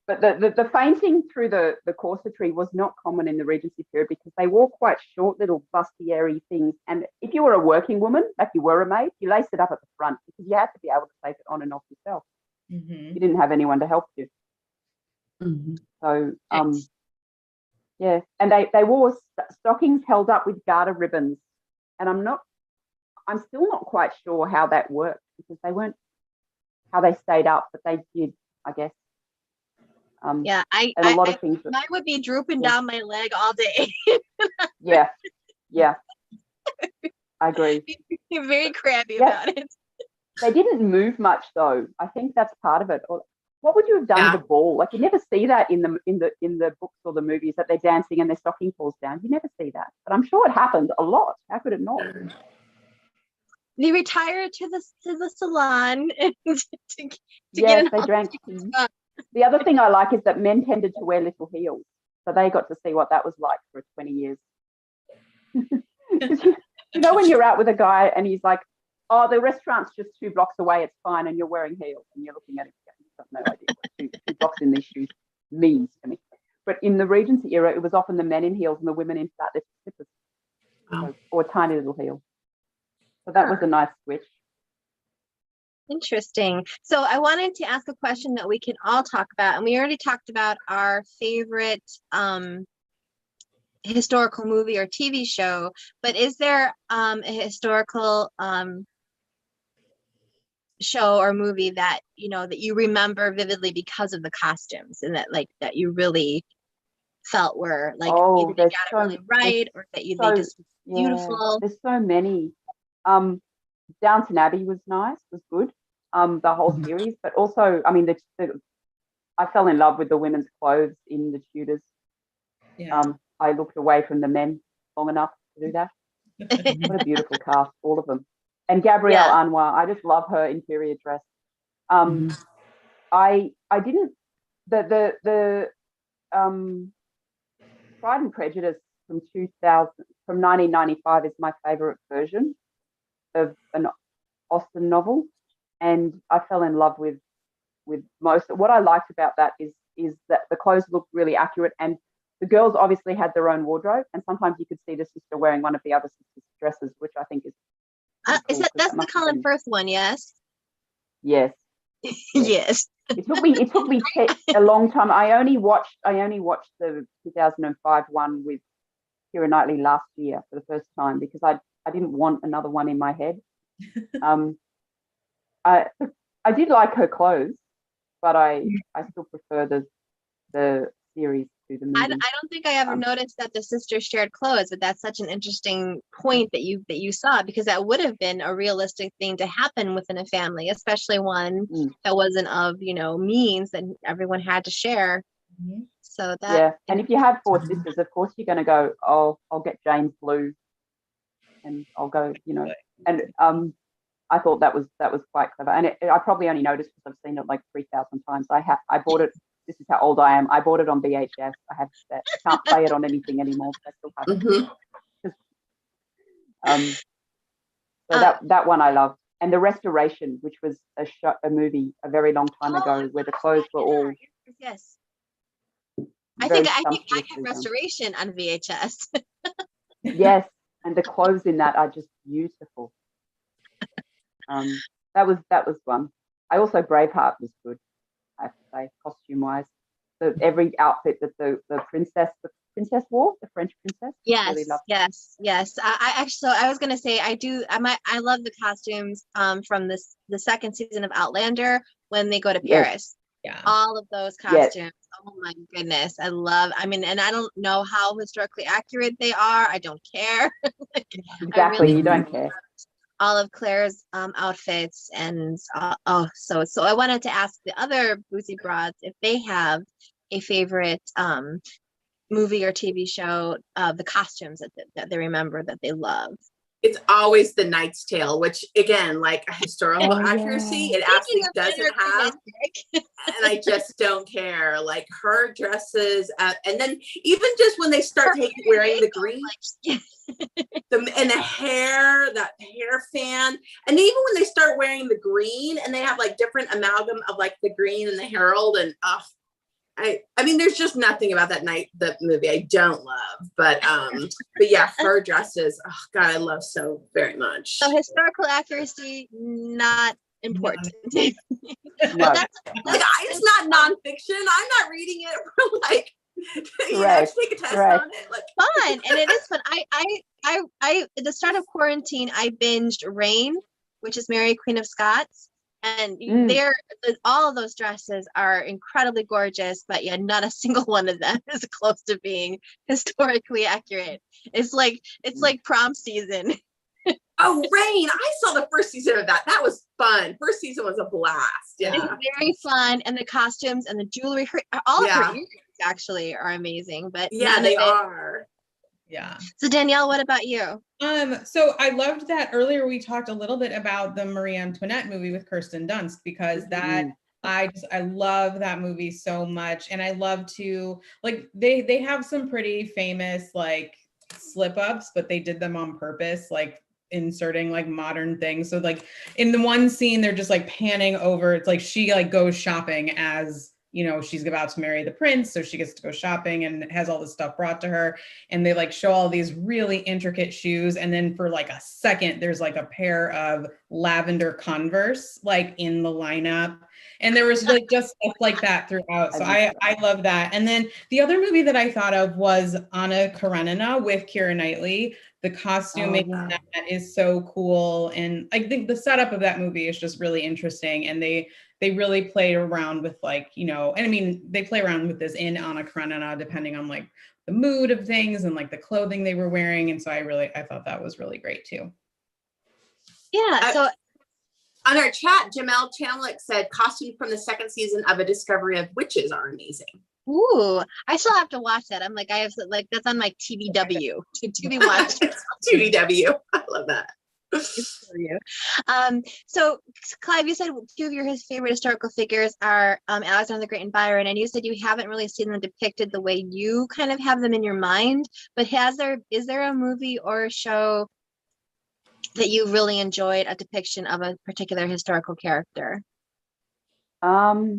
But the fainting through the corsetry was not common in the Regency period because they wore quite short little bustier-y things. And if you were a working woman, like you were a maid, you laced it up at the front because you had to be able to take it on and off yourself. Mm-hmm. You didn't have anyone to help you. Mm-hmm. So, yeah. And they wore stockings held up with garter ribbons. And I'm still not quite sure how that worked because they weren't how they stayed up, but they did, I guess. Yeah, and a lot of things. Mine would be drooping down my leg all day. Yeah, I agree. You're very crabby about it. They didn't move much though. I think that's part of it. Or what would you have done at a ball? Like you never see that in the books or the movies that they're dancing and their stocking falls down. You never see that, but I'm sure it happened a lot. How could it not? They retired to the salon to yes, they drank tea. The other thing I like is that men tended to wear little heels, so they got to see what that was like for 20 years. You know, when you're out with a guy and he's like, "Oh, the restaurant's just 2 blocks away, it's fine," and you're wearing heels, and you're looking at it, you've got no idea what 2 blocks in these shoes means to me. But in the Regency era, it was often the men in heels and the women in flat little slippers, or tiny little heels. So that was a nice switch. Interesting. So I wanted to ask a question that we can all talk about, and we already talked about our favorite historical movie or TV show, but is there a historical show or movie that that you remember vividly because of the costumes, and that you really felt were like either they got it really right or that they just beautiful? There's so many. Downton Abbey was good. The whole series, but also, I mean, I fell in love with the women's clothes in the Tudors. Yeah. I looked away from the men long enough to do that. What a beautiful cast, all of them. And Gabrielle Anwar, I just love her interior dress. I didn't the Pride and Prejudice from 1995 is my favorite version of an Austen novel. And I fell in love with most. What I liked about that is that the clothes looked really accurate, and the girls obviously had their own wardrobe, and sometimes you could see the sister wearing one of the other sister's dresses, which I think is cool, that's the Colin Firth one, yes? Yes. Yes. It took me a long time. I only watched the 2005 one with Keira Knightley last year for the first time because I didn't want another one in my head. I did like her clothes, but I still prefer the series to the movie. don't think I ever noticed that the sisters shared clothes, but that's such an interesting point that you saw, because that would have been a realistic thing to happen within a family, especially one that wasn't of, means that everyone had to share. So that and if you have 4 sisters, of course you're going to go, oh, I'll get Jane's blue, and I'll go, and I thought that was quite clever, and I probably only noticed because I've seen it like 3,000 times. I bought it. This is how old I am. I bought it on VHS. I have that. I can't play it on anything anymore, but I still have it. So that one I loved, and The Restoration, which was a movie a very long time ago, where the clothes were all yes. I think I sumptuously had done. Restoration on VHS. Yes, and the clothes in that are just beautiful. That was one. I also Braveheart was good, I have to say, costume wise. So every outfit that the princess wore, the French princess. Yes, really loved. yes. I actually, so I was gonna say I love the costumes from the second season of Outlander when they go to Paris. Yeah. All of those costumes. Oh my goodness. And I don't know how historically accurate they are. I don't care. Exactly, you don't care. All of Claire's outfits, and so I wanted to ask the other Boozy broads if they have a favorite movie or TV show, the costumes that they remember that they love. It's always The Knight's Tale, which again, like a historical accuracy, it absolutely doesn't have, and I just don't care. Like her dresses, and then even just when they start wearing the green, and the hair, that hair fan, and even when they start wearing the green, and they have like different amalgam of like the green and the herald, and I mean, there's just nothing about the movie I don't love, but yeah, her dresses, oh God, I love so very much. So historical accuracy, not important. No. It's not nonfiction. I'm not reading it for like, to take a test on it. Like fun, and it is fun. I at the start of quarantine, I binged Reign, which is Mary Queen of Scots. And all of those dresses are incredibly gorgeous, but yeah, not a single one of them is close to being historically accurate. It's like prom season. Oh, Reign! I saw the first season of that. That was fun. First season was a blast. Yeah, it's very fun, and the costumes and the jewelry, all of her earrings actually are amazing. But yeah, they are. Yeah. So Danielle, what about you? So I loved that earlier we talked a little bit about the Marie Antoinette movie with Kirsten Dunst, because I love that movie so much. And I love to, like, they have some pretty famous like slip ups, but they did them on purpose, like inserting like modern things. So like in the one scene, they're just like panning over. It's like she like goes shopping as, she's about to marry the prince, so she gets to go shopping and has all this stuff brought to her. And they like show all these really intricate shoes. And then for like a second, there's like a pair of lavender Converse like in the lineup. And there was like just stuff like that throughout. So I love that. And then the other movie that I thought of was Anna Karenina with Keira Knightley. The costuming in that is so cool. And I think the setup of that movie is just really interesting. And they really played around with like, and I mean, they play around with this in Anna Karenina, depending on like the mood of things and like the clothing they were wearing. And so I thought that was really great too. Yeah. So on our chat, Jamel Chamlick said costumes from the second season of A Discovery of Witches are amazing. Ooh, I still have to watch that. I'm like, I have like, that's on my TBW to be watched. TBW. I love that. For you. So Clyve, you said two of his favorite historical figures are Alexander the Great and Byron, and you said you haven't really seen them depicted the way you kind of have them in your mind, but is there a movie or a show that you really enjoyed a depiction of a particular historical character? That's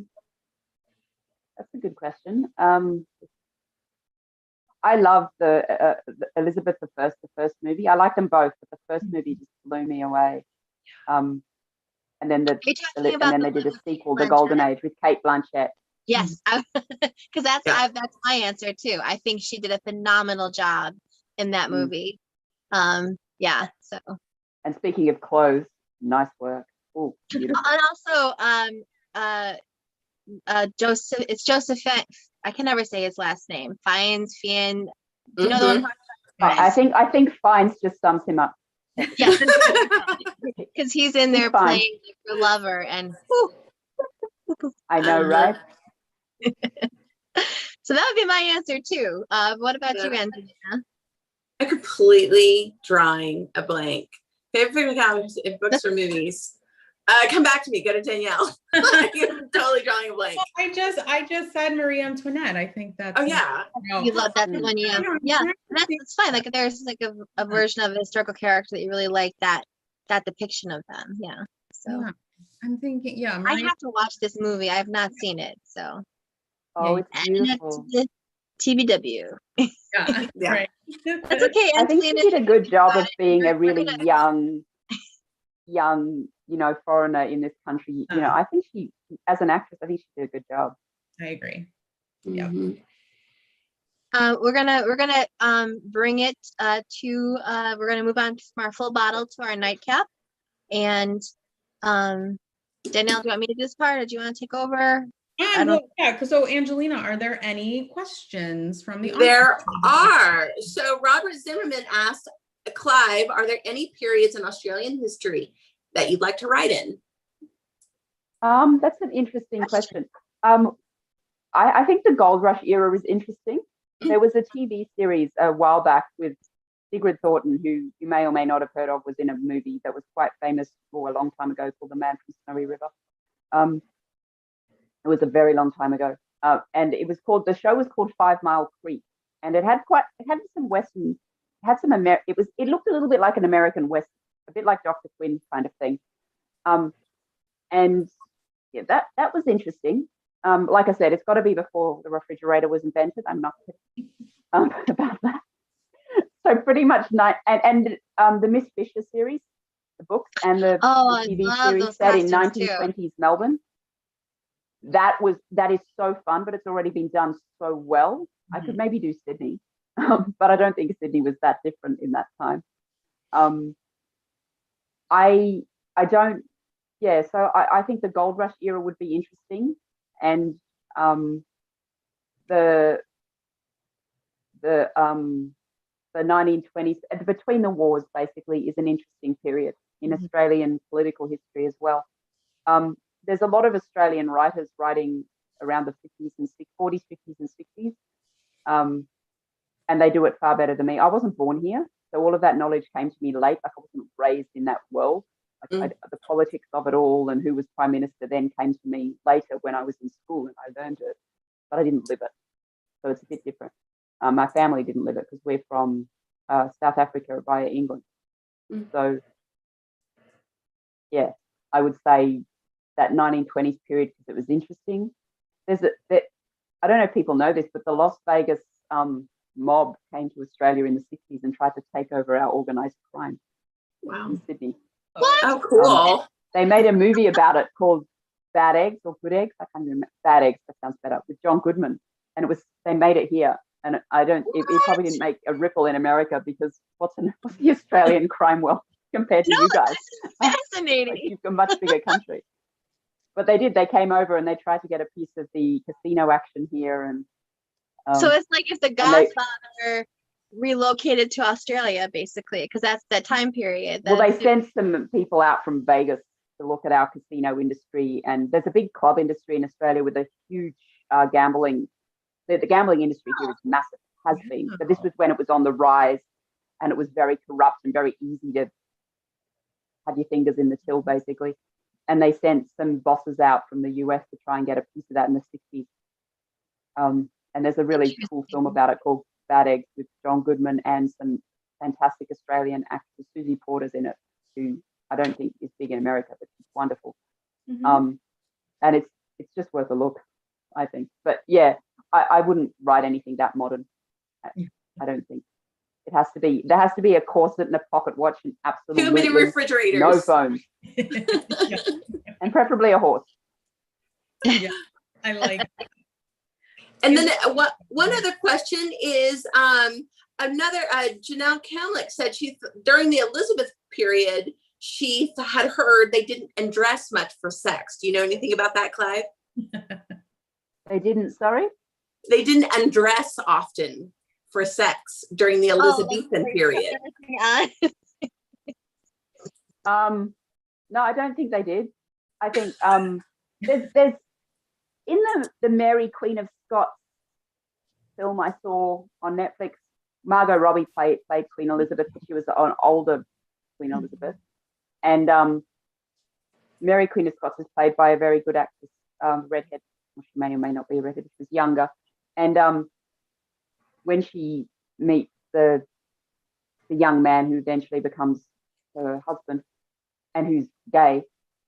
a good question. I love the Elizabeth I, the first movie. I like them both, but the first movie just blew me away. And then they did a sequel, The Golden Age, with Cate Blanchett. Yes, because that's my answer too. I think she did a phenomenal job in that movie. So. And speaking of clothes, nice work. Oh, beautiful. And also, Josephine. I can never say his last name. Fiennes. Do you know the one? I think Fines just sums him up. Yes, because he's in there Fine. playing her lover, and I know, right? so that would be my answer too. What about you, Angelina? I'm completely drawing a blank. Favorite comics in books or movies? Come back to me. Go to Danielle. I'm totally drawing a blank. I just said Marie Antoinette. I think that's. Oh yeah. You love that one, yeah. That's fine. Like there's like a version of a historical character that you really like that depiction of them. Yeah. So Yeah. I'm thinking, yeah. I have to watch this movie. I have not seen it, so. Oh, it's beautiful. TBW. Yeah. Right. That's okay. I think she did a good job of being a really young, foreigner in this country. I think she, as an actress, I think she did a good job. I agree. Yeah. We're gonna bring it to we're gonna move on from our full bottle to our nightcap. And Danielle, do you want me to do this part, or do you want to take over? So Angelina, are there any questions from the audience? There are. So Robert Zimmerman asked Clyve, are there any periods in Australian history that you'd like to write in? That's an interesting question. I think the Gold Rush era is interesting. There was a TV series a while back with Sigrid Thornton, who you may or may not have heard of, was in a movie that was quite famous for a long time ago called The Man from Snowy River. It was a very long time ago. And the show was called 5 Mile Creek. And it had some Western, it looked a little bit like an American Western, a bit like Dr. Quinn kind of thing. And yeah, that was interesting. Like I said, it's got to be before the refrigerator was invented. I'm not kidding about that. So pretty much the Miss Fisher series, the books, and the TV series set in 1920s Melbourne. That is so fun, but it's already been done so well. I could maybe do Sydney, but I don't think Sydney was that different in that time. I think the Gold Rush era would be interesting, and the 1920s between the wars basically is an interesting period in Australian political history as well. There's a lot of Australian writers writing around the 40s, 50s and 60s, and they do it far better than me. I wasn't born here, so all of that knowledge came to me late. Like I wasn't raised in that world. The politics of it all and who was Prime Minister then came to me later when I was in school, and I learned it, but I didn't live it. So it's a bit different. My family didn't live it because we're from South Africa via England. So, yeah, I would say that 1920s period because it was interesting. I don't know if people know this, but the Las Vegas mob came to Australia in the 60s and tried to take over our organised crime. Wow. In Sydney. What? Oh, cool. They made a movie about it called Bad Eggs or Good Eggs. I can't remember. Bad Eggs, that sounds better, with John Goodman. And they made it here. And it probably didn't make a ripple in America because what's the Australian crime world compared to you guys? This is fascinating. Like, you've got a much bigger country. But they did. They came over and they tried to get a piece of the casino action here. And so it's like if the Godfather relocated to Australia, basically, because that's that time period. Well, they sent some people out from Vegas to look at our casino industry. And there's a big club industry in Australia with a huge gambling. The gambling industry here is massive, has been. But this was when it was on the rise and it was very corrupt and very easy to have your fingers in the till, basically. And they sent some bosses out from the US to try and get a piece of that in the 60s. And there's a really cool film about it called Bad Eggs with John Goodman and some fantastic Australian actress, Susie Porter's in it, who I don't think is big in America, but she's wonderful. And it's just worth a look, I think. But yeah, I wouldn't write anything that modern. I don't think. There has to be a corset and a pocket watch and absolutely too many refrigerators. No phones. And preferably a horse. Yeah, I like it. And then one other question is another Janelle Kamlick said during the Elizabeth period she had heard they didn't undress much for sex. Do you know anything about that, Clyve? They didn't, sorry? they didn't undress often for sex during the Elizabethan period. No, I don't think they did. I think there's in the Mary Queen of Scots film I saw on Netflix, Margot Robbie played Queen Elizabeth, but she was an older Queen Elizabeth. And Mary Queen of Scots is played by a very good actress, redhead. Well, she may or may not be a redhead, she was younger. And when she meets the young man who eventually becomes her husband and who's gay,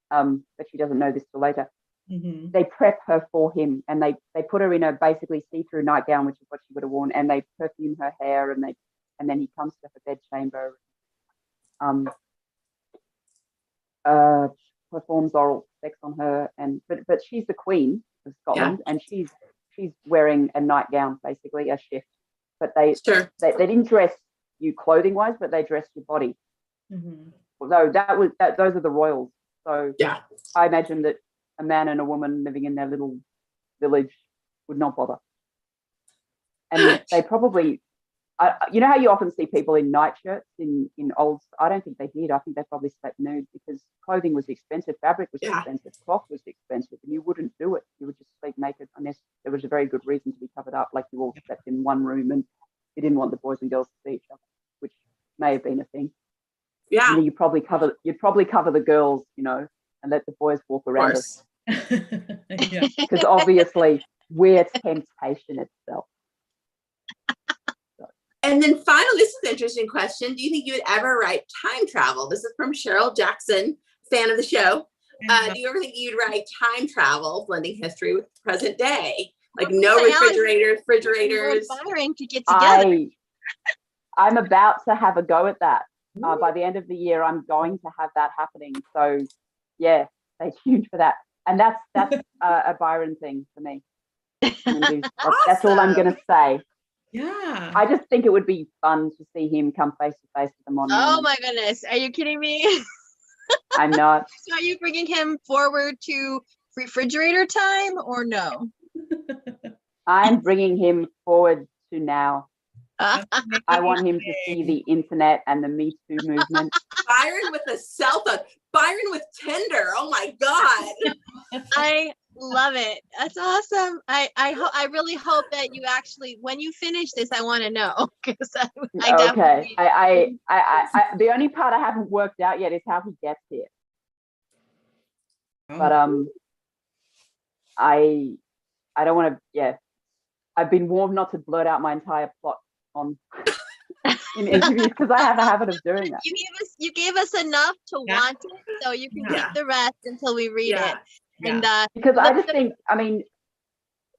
but she doesn't know this till later, they prep her for him, and they put her in a basically see-through nightgown, which is what she would have worn, and they perfume her hair, and then he comes to her bedchamber, performs oral sex on her, and but she's the Queen of Scotland, and she's wearing a nightgown, basically a shift, but they didn't dress you clothing wise, but they dressed your body. Although those are the royals, so I imagine that a man and a woman living in their little village would not bother. And they probably, you know how you often see people in nightshirts in old, I don't think they did. I think they probably slept nude because clothing was expensive, fabric was expensive, cloth was expensive, and you wouldn't do it. You would just sleep naked unless there was a very good reason to be covered up, like you all slept in one room and you didn't want the boys and girls to see each other, which may have been a thing. Yeah. You know, you'd probably cover the girls, you know, and let the boys walk around us. Because obviously we're temptation itself. And then finally, this is an interesting question. Do you think you would ever write time travel? This is from Cheryl Jackson, fan of the show. Do you ever think you'd write time travel, blending history with present day? Like no refrigerators. Byron could get together. I'm about to have a go at that. By the end of the year, I'm going to have that happening. So yeah, stay tuned for that. And that's a Byron thing for me. Awesome. That's all I'm going to say. Yeah. I just think it would be fun to see him come face to face with them on. Oh my goodness. Are you kidding me? I'm not. So are you bringing him forward to refrigerator time or no? I'm bringing him forward to now. I want him to see the internet and the Me Too movement. Byron with a cell phone. Byron with Tinder. Oh my God. I love it. That's awesome. I really hope that you actually, when you finish this, I want to know because I definitely. I the only part I haven't worked out yet is how he gets here. But I don't want to. Yeah, I've been warned not to blurt out my entire plot on in interviews because I have a habit of doing that. You gave us enough to want it, so you can keep the rest until we read it. And because I just think, I mean,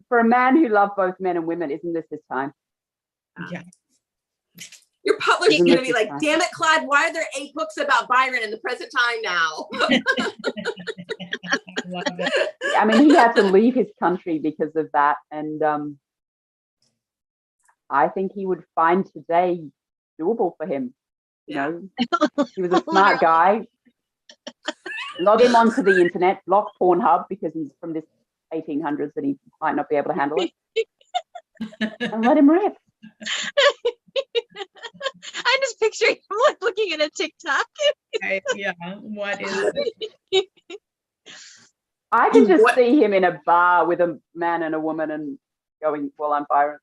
for a man who loved both men and women, isn't this his time? Yeah. Your publisher's going to be like, damn it, Clyve, why are there 8 books about Byron in the present time now? Love it. I mean, he had to leave his country because of that. And I think he would find today doable for him. You know, he was a smart guy. Log him onto the internet, block Pornhub because he's from this 1800s and he might not be able to handle it. And let him rip. I'm just picturing him like looking at a TikTok. Yeah, what is it? I can just see him in a bar with a man and a woman and going, well, I'm Byron.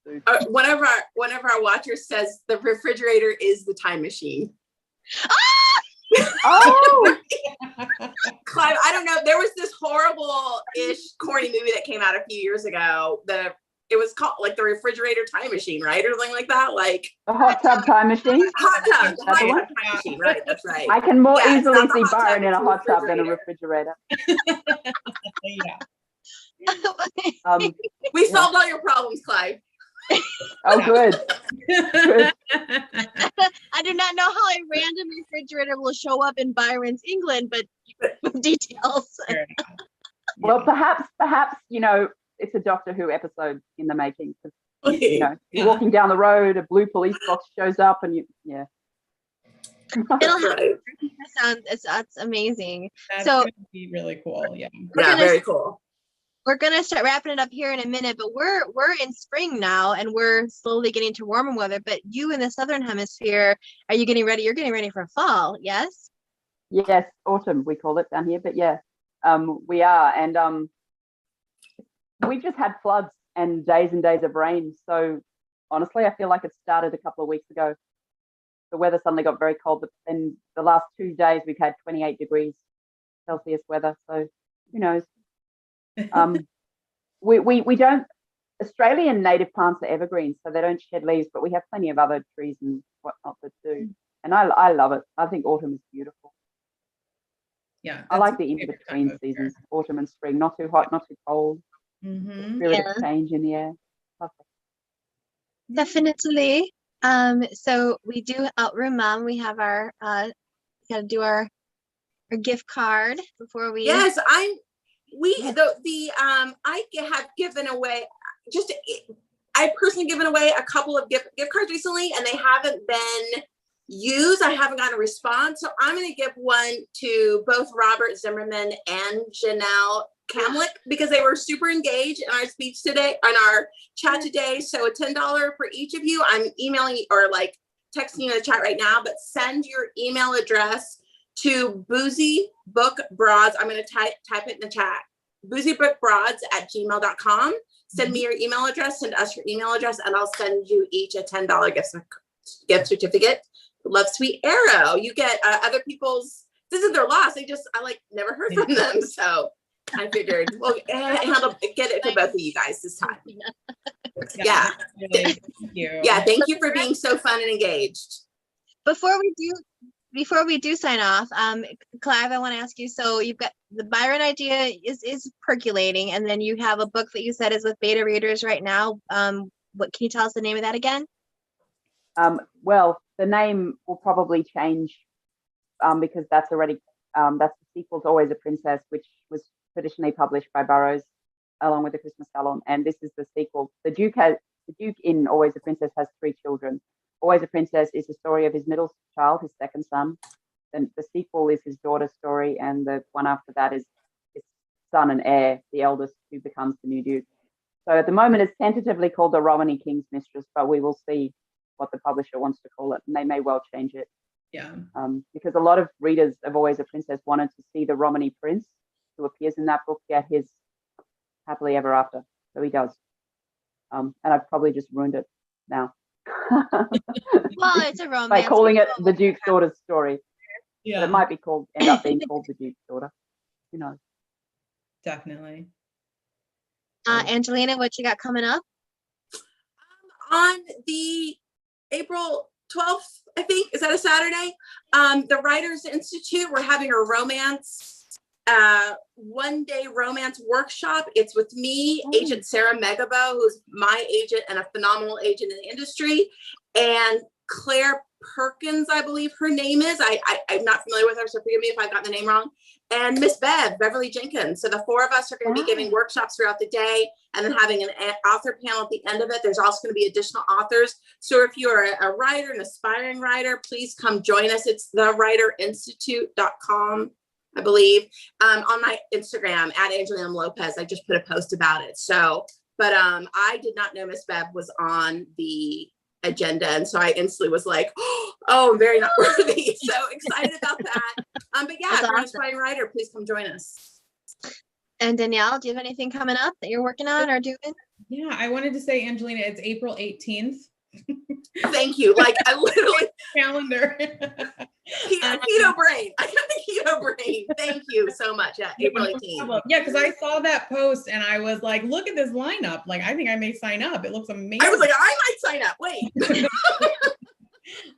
So, one of our watchers says the refrigerator is the time machine. Oh, Clyve, I don't know. There was this horrible-ish corny movie that came out a few years ago. It was called like the refrigerator time machine, right? Or something like that. Like a hot tub time machine. Hot tub time machine, right? That's right. I can more easily see Byron in a hot tub than a refrigerator. We solved all your problems, Clyve. Oh, good. Good. I do not know how a random refrigerator will show up in Byron's England, but details. Well, perhaps, you know, it's a Doctor Who episode in the making. You know, you're walking down the road, a blue police box shows up, and it'll have that's amazing. That's so gonna be really cool. Yeah. Very cool. we're gonna start wrapping it up here in a minute, but we're in spring now, and we're slowly getting to warmer weather. But you in the southern hemisphere, are you getting ready? You're getting ready for fall, yes? Yes, autumn we call it down here, but yeah, we are, and we just had floods and days of rain. So honestly, I feel like it started a couple of weeks ago. The weather suddenly got very cold, but in the last 2 days we've had 28 degrees Celsius weather. So who knows? We don't. Australian native plants are evergreens, so they don't shed leaves, but we have plenty of other trees and whatnot that do. And I love it. I think autumn is beautiful. Yeah, I like the in-between seasons, autumn and spring. Not too hot, not too cold. Mm-hmm. Spirit of change in the air. Lovely. Definitely. So we do Outroom Mom. We have our gotta do our gift card before we. Yes, I have given away I personally given away a couple of gift cards recently, and they haven't been used. I haven't gotten a response, so I'm going to give one to both Robert Zimmerman and Janelle Kamlick because they were super engaged in our speech today, on our chat today. So a $10 for each of you. I'm emailing or like texting you in the chat right now, but send your email address to Boozy Book Broads. I'm going to type it in the chat. boozybookbroads@gmail.com. Send me your email address, send us your email address, and I'll send you each a $10 gift certificate. Love Sweet Arrow. You get other people's, this is their loss. I like never heard from them. So I figured, well, get it to both of you guys this time. Yeah. Thank you. Yeah. Thank you for being so fun and engaged. Before we do sign off, Clyve, I want to ask you, so you've got the Byron idea is percolating, and then you have a book that you said is with beta readers right now. What can you tell us the name of that again? Well, the name will probably change because that's already that's the sequel to Always a Princess, which was traditionally published by Burroughs along with the Christmas Salon, and this is the sequel. The Duke in Always a Princess has 3 children. Always a Princess is the story of his middle child, his second son. Then the sequel is his daughter's story, and the one after that is his son and heir, the eldest, who becomes the new Duke. So at the moment, it's tentatively called The Romany King's Mistress, but we will see what the publisher wants to call it, and they may well change it. Yeah. Because a lot of readers of Always a Princess wanted to see the Romany prince who appears in that book get his happily ever after. So he does. And I've probably just ruined it now. Well, it's a romance. By calling it the Duke's daughter's story. Yeah. But it might end up being called the Duke's daughter. Who knows? Definitely. Angelina, what you got coming up? On the April 12th, I think, is that a Saturday? The Writers Institute, we're having a romance, one-day romance workshop. It's with me, Agent Sarah Megabo, who's my agent and a phenomenal agent in the industry, and Claire Perkins, I believe her name is. I'm not familiar with her, so forgive me if I've gotten the name wrong. And Miss Beverly Jenkins. So the 4 of us are going to be giving workshops throughout the day and then having an author panel at the end of it. There's also going to be additional authors. So if you're a writer, an aspiring writer, please come join us. It's thewriterinstitute.com, I believe. On my Instagram, @Angelina Lopez, I just put a post about it. So, but I did not know Miss Bev was on the agenda, and so I instantly was like, oh, I'm very not worthy. So excited about that. But yeah, if you're an aspiring writer, please come join us. And Danielle, do you have anything coming up that you're working on or doing? Yeah, I wanted to say, Angelina, it's April 18th. Thank you. Like I literally calendar. keto brain. I got the keto brain. Thank you so much. Yeah, April 18th. Yeah, because I saw that post and I was like, look at this lineup. Like, I think I may sign up. It looks amazing. I was like, I might sign up. Wait.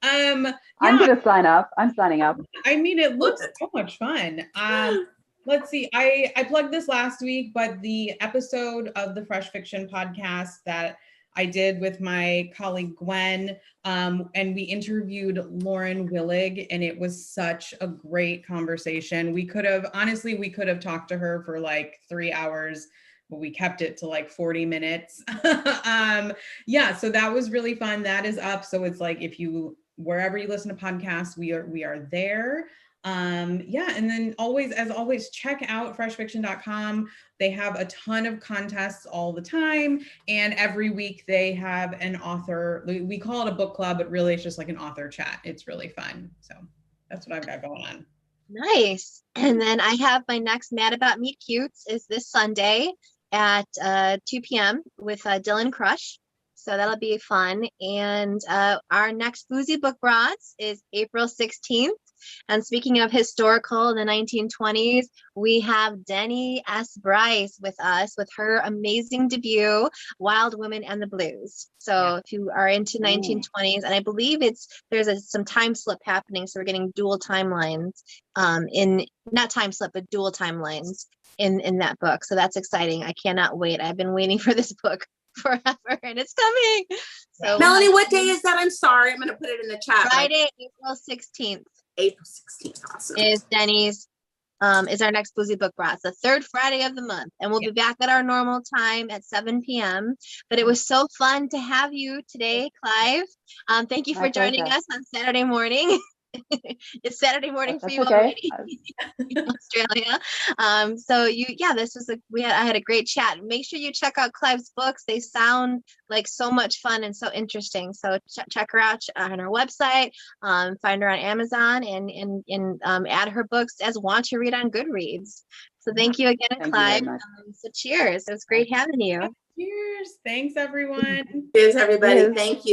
I'm gonna sign up. I'm signing up. I mean, it looks so much fun. Let's see. I plugged this last week, but the episode of the Fresh Fiction podcast that I did with my colleague Gwen, and we interviewed Lauren Willig, and it was such a great conversation. We could have talked to her for like 3 hours, but we kept it to like 40 minutes. Yeah, so that was really fun. That is up. So it's like, wherever you listen to podcasts, we are there. Yeah, and then always, as always, check out freshfiction.com. They have a ton of contests all the time, and every week they have an author. We call it a book club, but really it's just like an author chat. It's really fun. So that's what I've got going on. Nice. And then I have my next Mad About Meet Cutes is this Sunday at 2 p.m. with Dylan Crush. So that'll be fun. And our next Boozy Book Brats is April 16th. And speaking of historical in the 1920s, we have Denny S. Bryce with us with her amazing debut, Wild Women and the Blues. So if you are into 1920s, and I believe there's some time slip happening. So we're getting dual timelines not time slip, but dual timelines in that book. So that's exciting. I cannot wait. I've been waiting for this book forever and it's coming. So Melanie, what day is that? I'm sorry. I'm going to put it in the chat. Friday, April 16th. April 16th. Awesome. Is Denny's, is our next Boozy Book Brats, the third Friday of the month. And we'll be back at our normal time at 7 p.m. But it was so fun to have you today, Clyve. Thank you for joining us on Saturday morning. It's Saturday morning for you already in Australia. So I had a great chat. Make sure you check out Clyve's books. They sound like so much fun and so interesting. So check her out on her website, find her on Amazon and add her books as Want to Read on Goodreads. So thank you again, Clyve. So cheers. It was great having you. Cheers. Thanks, everyone. Cheers, everybody. Thank you.